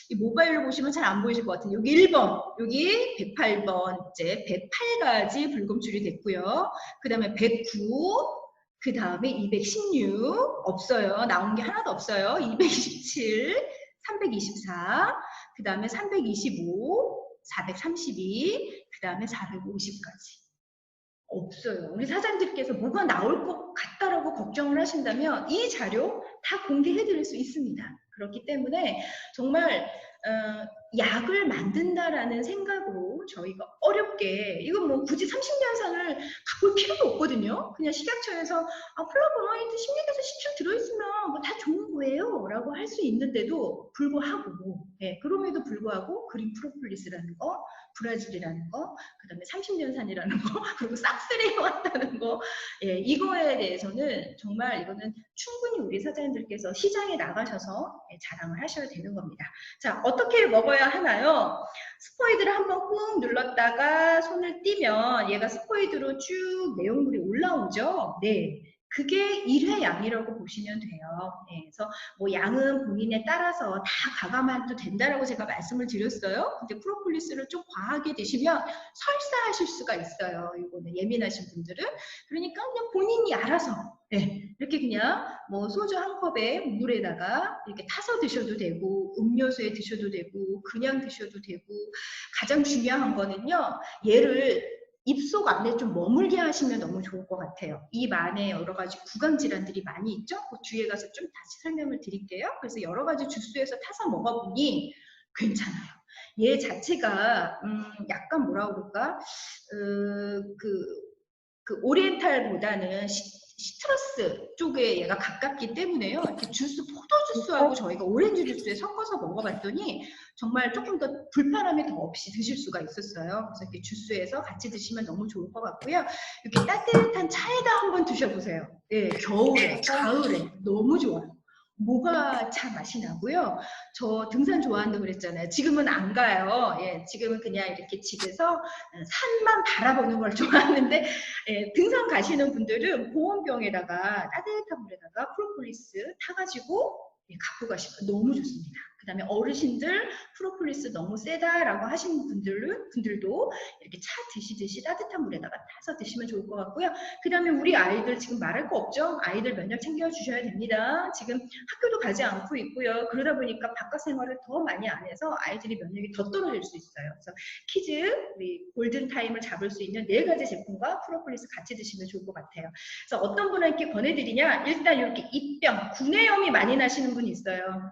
이 모바일로 보시면 잘 안 보이실 것 같은데, 여기 1번, 여기 108번째, 108가지 불검출이 됐고요. 그 다음에 109, 그 다음에 216, 없어요. 나온 게 하나도 없어요. 227, 324, 그 다음에 325, 432, 그 다음에 450까지. 없어요. 우리 사장님들께서 뭐가 나올 것 같다라고 걱정을 하신다면 이 자료 다 공개해 드릴 수 있습니다. 그렇기 때문에 정말 약을 만든다라는 생각으로 저희가 어렵게 이건 뭐 굳이 30년산을 갖고 올 필요도 없거든요. 그냥 식약처에서 플라보노이드 16에서 17 들어있으면 뭐 다 좋은 거예요 라고 할 수 있는데도 불구하고 그럼에도 불구하고 그린 프로폴리스라는 거, 브라질이라는 거, 그 다음에 30년산이라는 거, 그리고 싹쓸이 해왔다는 거, 이거에 대해서는 정말 이거는 충분히 우리 사장님들께서 시장에 나가셔서 자랑을 하셔야 되는 겁니다. 자, 어떻게 먹어야 하나요? 스포이드를 한번 꾹 눌렀다가 손을 띄면 얘가 스포이드로 쭉 내용물이 올라오죠? 네. 그게 1회 양이라고 보시면 돼요. 네, 그래서 뭐 양은 본인에 따라서 다 가감해도 된다라고 제가 말씀을 드렸어요. 근데 프로폴리스를 좀 과하게 드시면 설사하실 수가 있어요. 이거는 예민하신 분들은. 그러니까 그냥 본인이 알아서 이렇게 그냥 뭐 소주 한 컵에 물에다가 이렇게 타서 드셔도 되고 음료수에 드셔도 되고 그냥 드셔도 되고 가장 중요한 거는요. 얘를 입속 안에 좀 머물게 하시면 너무 좋을 것 같아요. 입 안에 여러 가지 구강 질환들이 많이 있죠. 그 뒤에 가서 좀 다시 설명을 드릴게요. 그래서 여러 가지 주스에서 타서 먹어보니 괜찮아요. 얘 자체가 약간 뭐라 그럴까 그 오리엔탈보다는 시트러스 쪽에 얘가 가깝기 때문에요. 이렇게 주스, 포도 주스하고 저희가 오렌지 주스에 섞어서 먹어봤더니 정말 조금 더 불편함이 더 없이 드실 수가 있었어요. 그래서 이렇게 주스에서 같이 드시면 너무 좋을 것 같고요. 이렇게 따뜻한 차에다 한번 드셔보세요. 예, 겨울에, 가을에 너무 좋아요. 모가차 맛이 나고요. 저 등산 좋아한다고 그랬잖아요. 지금은 안 가요. 예, 지금은 그냥 이렇게 집에서 산만 바라보는 걸 좋아하는데 등산 가시는 분들은 보온병에다가 따뜻한 물에다가 프로폴리스 타가지고 갖고 가시면 너무 좋습니다. 그 다음에 어르신들 프로폴리스 너무 세다라고 하시는 분들도 이렇게 차 드시듯이 따뜻한 물에다가 타서 드시면 좋을 것 같고요. 그 다음에 우리 아이들 지금 말할 거 없죠? 아이들 면역 챙겨주셔야 됩니다. 지금 학교도 가지 않고 있고요. 그러다 보니까 바깥 생활을 더 많이 안 해서 아이들이 면역이 더 떨어질 수 있어요. 그래서 키즈, 우리 골든타임을 잡을 수 있는 4가지 제품과 프로폴리스 같이 드시면 좋을 것 같아요. 그래서 어떤 분에게 권해드리냐? 일단 이렇게 입병, 구내염이 많이 나시는 분이 있어요.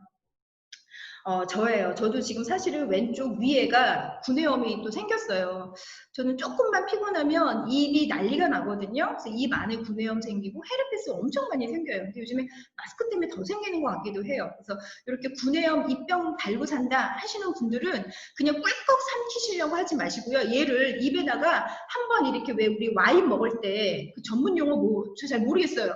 저예요. 저도 지금 사실은 왼쪽 위에가 구내염이 또 생겼어요. 저는 조금만 피곤하면 입이 난리가 나거든요. 그래서 입 안에 구내염 생기고 헤르페스 엄청 많이 생겨요. 근데 요즘에 마스크 때문에 더 생기는 것 같기도 해요. 그래서 이렇게 구내염 입병 달고 산다 하시는 분들은 그냥 꿀꺽 삼키시려고 하지 마시고요. 얘를 입에다가 한번 이렇게 왜 우리 와인 먹을 때 그 전문 용어 뭐 저 잘 모르겠어요.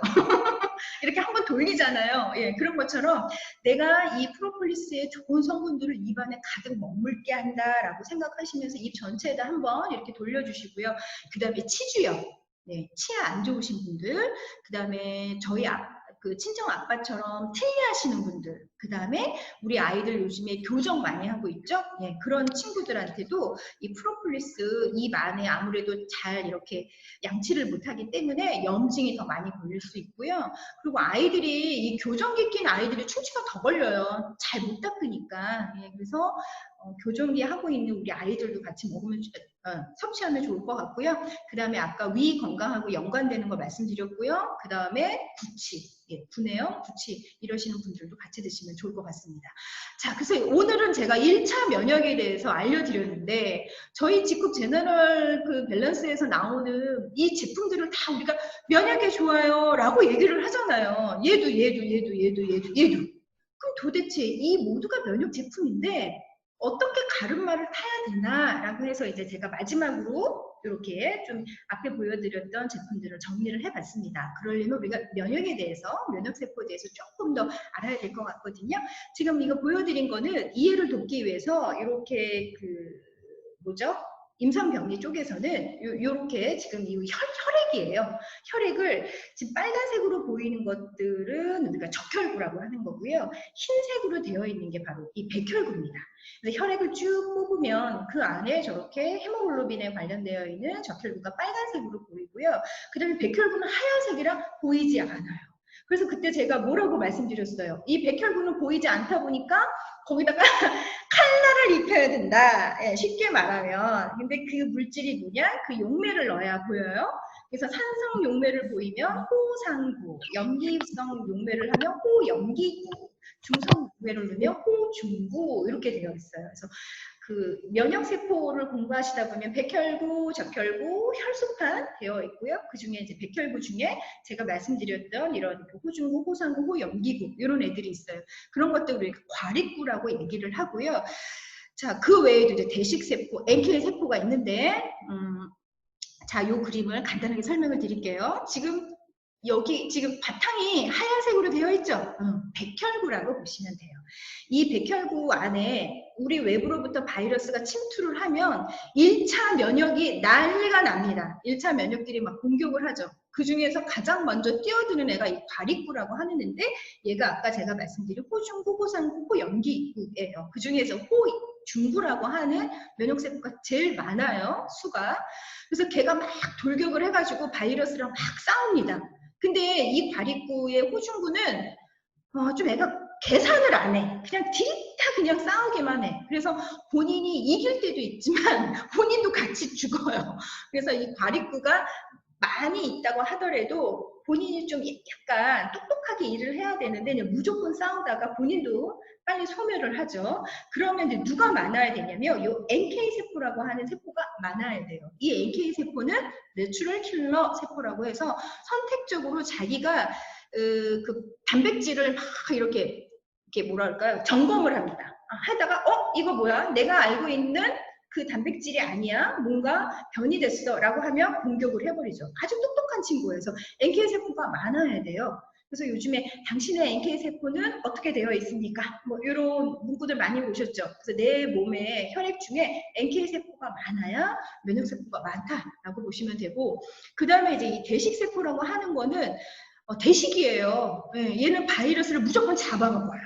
이렇게 한번 돌리잖아요. 예, 그런 것처럼 내가 이 프로폴리스의 좋은 성분들을 입안에 가득 머물게 한다라고 생각하시면서 입 전체에다 한번 이렇게 돌려주시고요. 그 다음에 치주염, 네, 치아 안 좋으신 분들, 그 다음에 저희 그 친정 아빠처럼 틀리하시는 분들, 그 다음에 우리 아이들 요즘에 교정 많이 하고 있죠? 예, 그런 친구들한테도 이 프로폴리스 입 안에 아무래도 잘 이렇게 양치를 못하기 때문에 염증이 더 많이 걸릴 수 있고요. 그리고 아이들이 이 교정기 낀 아이들이 충치가 더 걸려요. 잘 못 닦으니까. 예, 그래서 교정기 하고 있는 우리 아이들도 같이 먹으면 섭취하면 좋을 것 같고요. 그 다음에 아까 위 건강하고 연관되는 거 말씀드렸고요. 그 다음에 구취, 예, 구내염, 구취 이러시는 분들도 같이 드시면 좋을 것 같습니다. 자, 그래서 오늘은 제가 1차 면역에 대해서 알려드렸는데 저희 직급 제너럴 그 밸런스에서 나오는 이 제품들을 다 우리가 면역에 좋아요 라고 얘기를 하잖아요. 얘도. 그럼 도대체 이 모두가 면역 제품인데 어떻게 가름말을 타야 되나라고 해서 이제 제가 마지막으로 이렇게 좀 앞에 보여드렸던 제품들을 정리를 해봤습니다. 그러려면 우리가 면역에 대해서, 면역세포에 대해서 조금 더 알아야 될 것 같거든요. 지금 이거 보여드린 거는 이해를 돕기 위해서 이렇게 그 뭐죠? 임상병리 쪽에서는 이렇게 지금 이 혈액이에요. 혈액을 지금 빨간색으로 보이는 것들은 우리가 적혈구라고 하는 거고요. 흰색으로 되어 있는 게 바로 이 백혈구입니다. 그래서 혈액을 쭉 뽑으면 그 안에 저렇게 헤모글로빈에 관련되어 있는 적혈구가 빨간색으로 보이고요. 그 다음에 백혈구는 하얀색이라 보이지 않아요. 그래서 그때 제가 뭐라고 말씀드렸어요. 이 백혈구는 보이지 않다 보니까 거기다가 칼날을 입혀야 된다. 예, 쉽게 말하면. 근데 그 물질이 뭐냐? 그 용매를 넣어야 보여요. 그래서 산성 용매를 보이면 호상구, 염기성 용매를 하면 호염기구, 중성 용매를 넣으면 호중구 이렇게 되어 있어요. 그래서 그 면역세포를 공부하시다 보면 백혈구, 적혈구, 혈소판 되어 있고요. 그 중에 이제 백혈구 중에 제가 말씀드렸던 이런 호중구, 호상구, 호염기구 이런 애들이 있어요. 그런 것들 우리가 과립구라고 얘기를 하고요. 자, 그 외에도 이제 대식세포, NK세포가 있는데 자, 요 그림을 간단하게 설명을 드릴게요. 여기 지금 바탕이 하얀색으로 되어 있죠? 백혈구라고 보시면 돼요. 이 백혈구 안에 우리 외부로부터 바이러스가 침투를 하면 1차 면역이 난리가 납니다. 1차 면역들이 막 공격을 하죠. 그 중에서 가장 먼저 뛰어드는 애가 이 과립구라고 하는 애인데 얘가 아까 제가 말씀드린 호중구, 호상구, 호염기구예요. 그 중에서 호중구라고 하는 면역세포가 제일 많아요. 수가. 그래서 걔가 막 돌격을 해가지고 바이러스랑 막 싸웁니다. 근데 이 과립구의 호중구는 좀 애가 계산을 안 해. 그냥 디리타 그냥 싸우기만 해. 그래서 본인이 이길 때도 있지만 본인도 같이 죽어요. 그래서 이 과립구가 많이 있다고 하더라도 본인이 좀 약간 똑똑하게 일을 해야 되는데 무조건 싸우다가 본인도 빨리 소멸을 하죠. 그러면 이제 누가 많아야 되냐면 이 NK세포라고 하는 세포가 많아야 돼요. 이 NK세포는 내추럴 킬러 세포라고 해서 선택적으로 자기가 그 단백질을 막 이렇게 뭐랄까요? 점검을 합니다. 하다가 이거 뭐야? 내가 알고 있는 그 단백질이 아니야. 뭔가 변이 됐어 라고 하면 공격을 해버리죠. 아주 똑똑한 친구여서 NK세포가 많아야 돼요. 그래서 요즘에 당신의 NK세포는 어떻게 되어 있습니까? 뭐 이런 문구들 많이 보셨죠. 그래서 내 몸의 혈액 중에 NK세포가 많아야 면역세포가 많다라고 보시면 되고, 그 다음에 이제 이 대식세포라고 하는 거는 대식이에요. 얘는 바이러스를 무조건 잡아먹어요.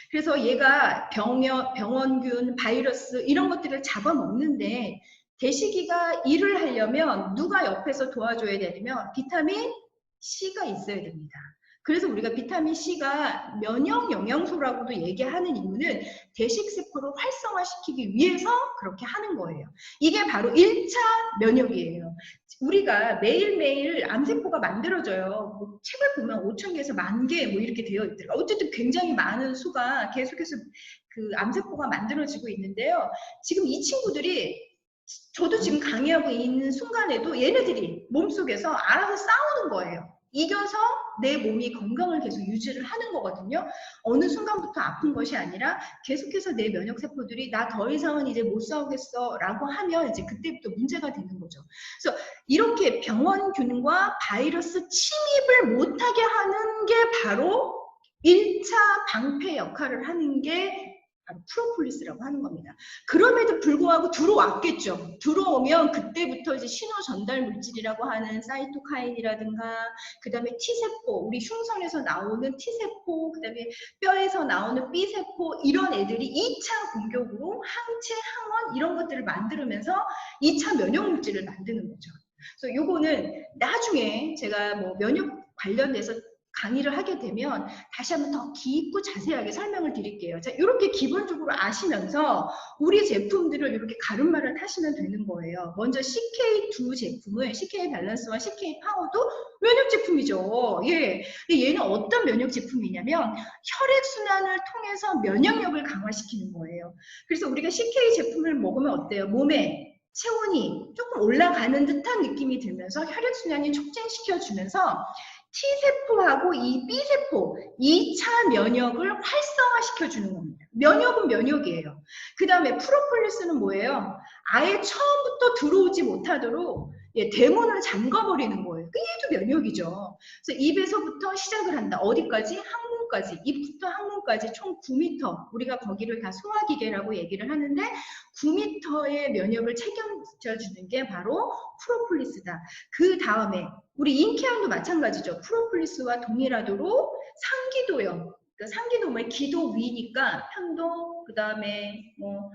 그래서 얘가 병원균, 바이러스 이런 것들을 잡아먹는데 대식이가 일을 하려면 누가 옆에서 도와줘야 되냐면 비타민 C가 있어야 됩니다. 그래서 우리가 비타민 C가 면역 영양소라고도 얘기하는 이유는 대식세포를 활성화시키기 위해서 그렇게 하는 거예요. 이게 바로 1차 면역이에요. 우리가 매일매일 암세포가 만들어져요. 뭐 책을 보면 5,000개에서 10,000개 뭐 이렇게 되어 있더라고요. 어쨌든 굉장히 많은 수가 계속해서 그 암세포가 만들어지고 있는데요. 지금 이 친구들이 저도 지금 강의하고 있는 순간에도 얘네들이 몸속에서 알아서 싸우는 거예요. 이겨서 내 몸이 건강을 계속 유지를 하는 거거든요. 어느 순간부터 아픈 것이 아니라 계속해서 내 면역세포들이 나 더 이상은 이제 못 싸우겠어 라고 하면 이제 그때부터 문제가 되는 거죠. 그래서 이렇게 병원균과 바이러스 침입을 못하게 하는 게 바로 1차 방패 역할을 하는 게 바로 프로폴리스라고 하는 겁니다. 그럼에도 불구하고 들어왔겠죠. 들어오면 그때부터 이제 신호 전달 물질이라고 하는 사이토카인이라든가, 그 다음에 T세포, 우리 흉선에서 나오는 T세포, 그 다음에 뼈에서 나오는 B세포, 이런 애들이 2차 공격으로 항체, 항원 이런 것들을 만들면서 2차 면역 물질을 만드는 거죠. 그래서 요거는 나중에 제가 뭐 면역 관련돼서 강의를 하게 되면 다시 한번 더 깊고 자세하게 설명을 드릴게요. 자, 이렇게 기본적으로 아시면서 우리 제품들을 이렇게 가름마를 타시면 되는 거예요. 먼저 CK2 제품은 CK 밸런스와 CK 파워도 면역 제품이죠. 예. 근데 얘는 어떤 면역 제품이냐면 혈액순환을 통해서 면역력을 강화시키는 거예요. 그래서 우리가 CK 제품을 먹으면 어때요? 몸에 체온이 조금 올라가는 듯한 느낌이 들면서 혈액순환이 촉진시켜주면서 T세포하고 이 B세포 2차 면역을 활성화시켜주는 겁니다. 면역은 면역이에요. 그 다음에 프로폴리스는 뭐예요? 아예 처음부터 들어오지 못하도록 대문을 잠가버리는 거예요. 얘도 면역이죠. 그래서 입에서부터 시작을 한다. 어디까지? 항문까지. 입부터 항문까지 총 9m. 우리가 거기를 다 소화기계라고 얘기를 하는데 9m의 면역을 책임져주는 게 바로 프로폴리스다. 그 다음에 우리 인케안도 마찬가지죠. 프로폴리스와 동일하도록 상기도염. 그러니까 상기도염의 기도 위니까 편도, 그 다음에 코,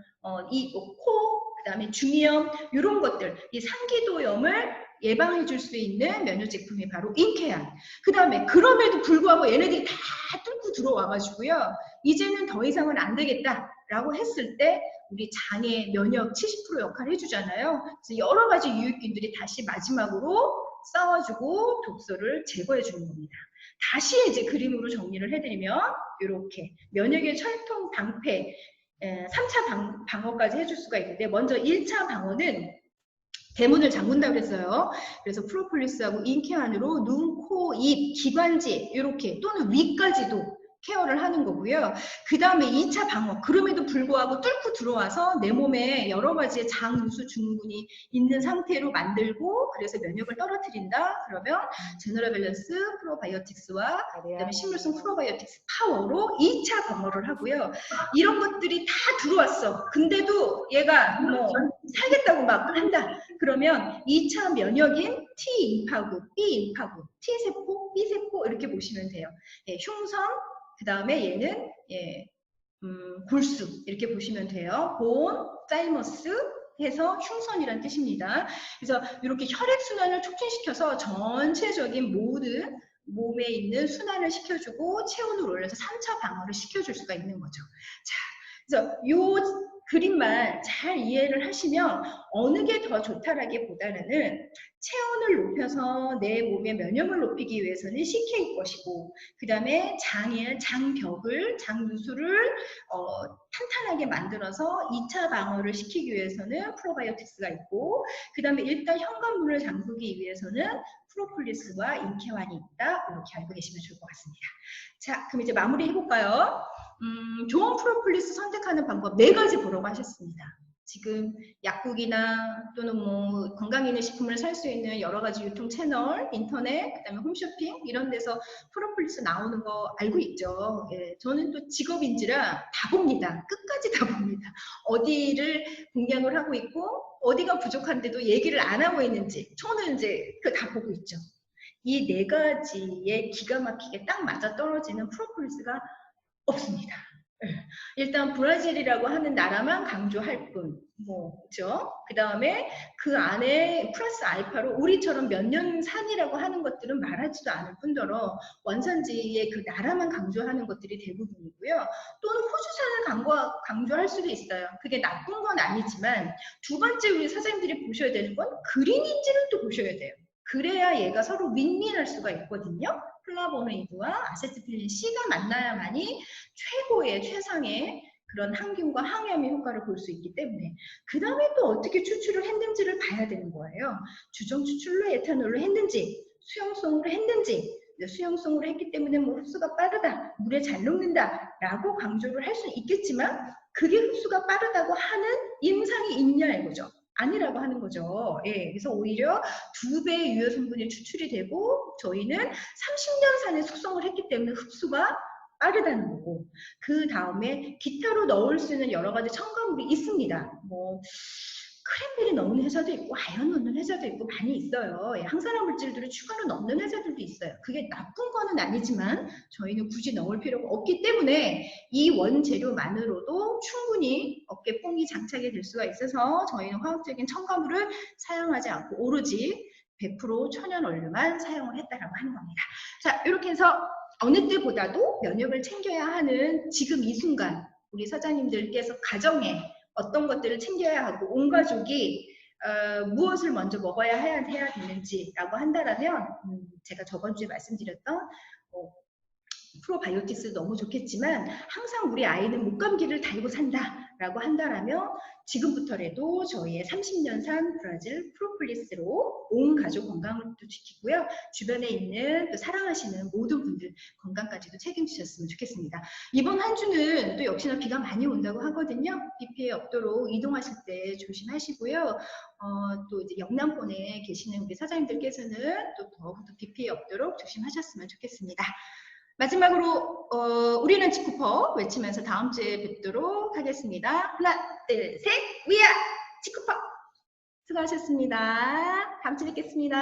그 다음에 중이염 이런 것들, 이 상기도염을 예방해 줄 수 있는 면역 제품이 바로 인케안. 그 다음에 그럼에도 불구하고 얘네들이 다 뚫고 들어와 가지고요. 이제는 더 이상은 안 되겠다라고 했을 때 우리 장의 면역 70% 역할을 해주잖아요. 그래서 여러 가지 유익균들이 다시 마지막으로 싸워주고 독소를 제거해 주는 겁니다. 다시 이제 그림으로 정리를 해드리면 이렇게 면역의 철통 방패 3차 방어까지 해줄 수가 있는데, 먼저 1차 방어는 대문을 잠근다고 그랬어요. 그래서 프로폴리스하고 인케안으로 눈, 코, 입, 기관지 이렇게 또는 위까지도 케어를 하는 거고요. 그 다음에 2차 방어, 그럼에도 불구하고 뚫고 들어와서 내 몸에 여러 가지의 장, 누수, 증후군이 있는 상태로 만들고, 그래서 면역을 떨어뜨린다. 그러면 제너럴 밸런스 프로바이오틱스와 그다음에 식물성 프로바이오틱스 파워로 2차 방어를 하고요. 이런 것들이 다 들어왔어. 근데도 얘가 뭐 살겠다고 막 한다. 그러면 2차 면역인 T 임파구, B 임파구, T세포, B세포 이렇게 보시면 돼요. 예, 흉선, 그 다음에 얘는 골수 이렇게 보시면 돼요. 본, 사이머스 해서 흉선이란 뜻입니다. 그래서 이렇게 혈액순환을 촉진시켜서 전체적인 모든 몸에 있는 순환을 시켜주고 체온을 올려서 3차 방어를 시켜줄 수가 있는 거죠. 자, 그래서 요 그림만 잘 이해를 하시면 어느 게 더 좋다라기보다는 체온을 높여서 내 몸의 면역을 높이기 위해서는 CK 것이고, 그 다음에 장벽을, 장누수를 탄탄하게 만들어서 2차 방어를 시키기 위해서는 프로바이오틱스가 있고, 그 다음에 일단 현관문을 잠그기 위해서는 프로폴리스와 인케환이 있다. 이렇게 알고 계시면 좋을 것 같습니다. 자, 그럼 이제 마무리 해볼까요? 좋은 프로폴리스 선택하는 방법 4가지 보라고 하셨습니다. 지금 약국이나 또는 뭐 건강기능식품을 살 수 있는 여러 가지 유통 채널, 인터넷, 그다음에 홈쇼핑 이런 데서 프로폴리스 나오는 거 알고 있죠. 예, 저는 또 직업인지라 다 봅니다. 끝까지 다 봅니다. 어디를 공략을 하고 있고 어디가 부족한데도 얘기를 안 하고 있는지 저는 이제 다 보고 있죠. 이 4가지에 기가 막히게 딱 맞아 떨어지는 프로폴리스가 없습니다. 일단 브라질이라고 하는 나라만 강조할 뿐, 그죠? 그 다음에 그 안에 플러스 알파로 우리처럼 몇 년 산이라고 하는 것들은 말하지도 않을 뿐더러 원산지의 그 나라만 강조하는 것들이 대부분이고요. 또는 호주산을 강조할 수도 있어요. 그게 나쁜 건 아니지만 두 번째 우리 사장님들이 보셔야 되는 건 그린인지를 또 보셔야 돼요. 그래야 얘가 서로 윈윈할 수가 있거든요. 플라보노이드와 아세트필린 C가 만나야만이 최고의 최상의 그런 항균과 항염의 효과를 볼 수 있기 때문에, 그 다음에 또 어떻게 추출을 했는지를 봐야 되는 거예요. 주정 추출로 에탄올로 했는지 수용성으로 했는지, 수용성으로 했기 때문에 뭐 흡수가 빠르다, 물에 잘 녹는다 라고 강조를 할 수 있겠지만 그게 흡수가 빠르다고 하는 임상이 있냐 이거죠. 아니라고 하는 거죠. 예, 그래서 오히려 2배의 유효 성분이 추출이 되고 저희는 30년 산에 숙성을 했기 때문에 흡수가 빠르다는 거고, 그 다음에 기타로 넣을 수 있는 여러 가지 첨가물이 있습니다. 뭐 크랜베리 넣는 회사도 있고 아연 넣는 회사도 있고 많이 있어요. 예, 항산화 물질들을 추가로 넣는 회사들도 있어요. 그게 나쁜 거는 아니지만 저희는 굳이 넣을 필요가 없기 때문에 이 원재료만으로도 충분히 어깨 뽕이 장착이 될 수가 있어서 저희는 화학적인 첨가물을 사용하지 않고 오로지 100% 천연 원료만 사용을 했다라고 하는 겁니다. 자, 이렇게 해서 어느 때보다도 면역을 챙겨야 하는 지금 이 순간 우리 사장님들께서 가정에 어떤 것들을 챙겨야 하고 온 가족이 무엇을 먼저 먹어야 해야 되는지라고 한다면 제가 저번 주에 말씀드렸던 프로바이오틱스 너무 좋겠지만 항상 우리 아이는 목감기를 달고 산다라고 한다면 지금부터라도 저희의 30년산 브라질 프로폴리스로 온 가족 건강을 또 지키고요. 주변에 있는 또 사랑하시는 모든 분들 건강까지도 책임지셨으면 좋겠습니다. 이번 한 주는 또 역시나 비가 많이 온다고 하거든요. 비 피해 없도록 이동하실 때 조심하시고요. 또 이제 영남권에 계시는 우리 사장님들께서는 또 더욱더 비 피해 없도록 조심하셨으면 좋겠습니다. 마지막으로 우리는 치쿠퍼 외치면서 다음 주에 뵙도록 하겠습니다. 하나, 둘, 셋, 위아 치쿠퍼 수고하셨습니다. 다음 주에 뵙겠습니다.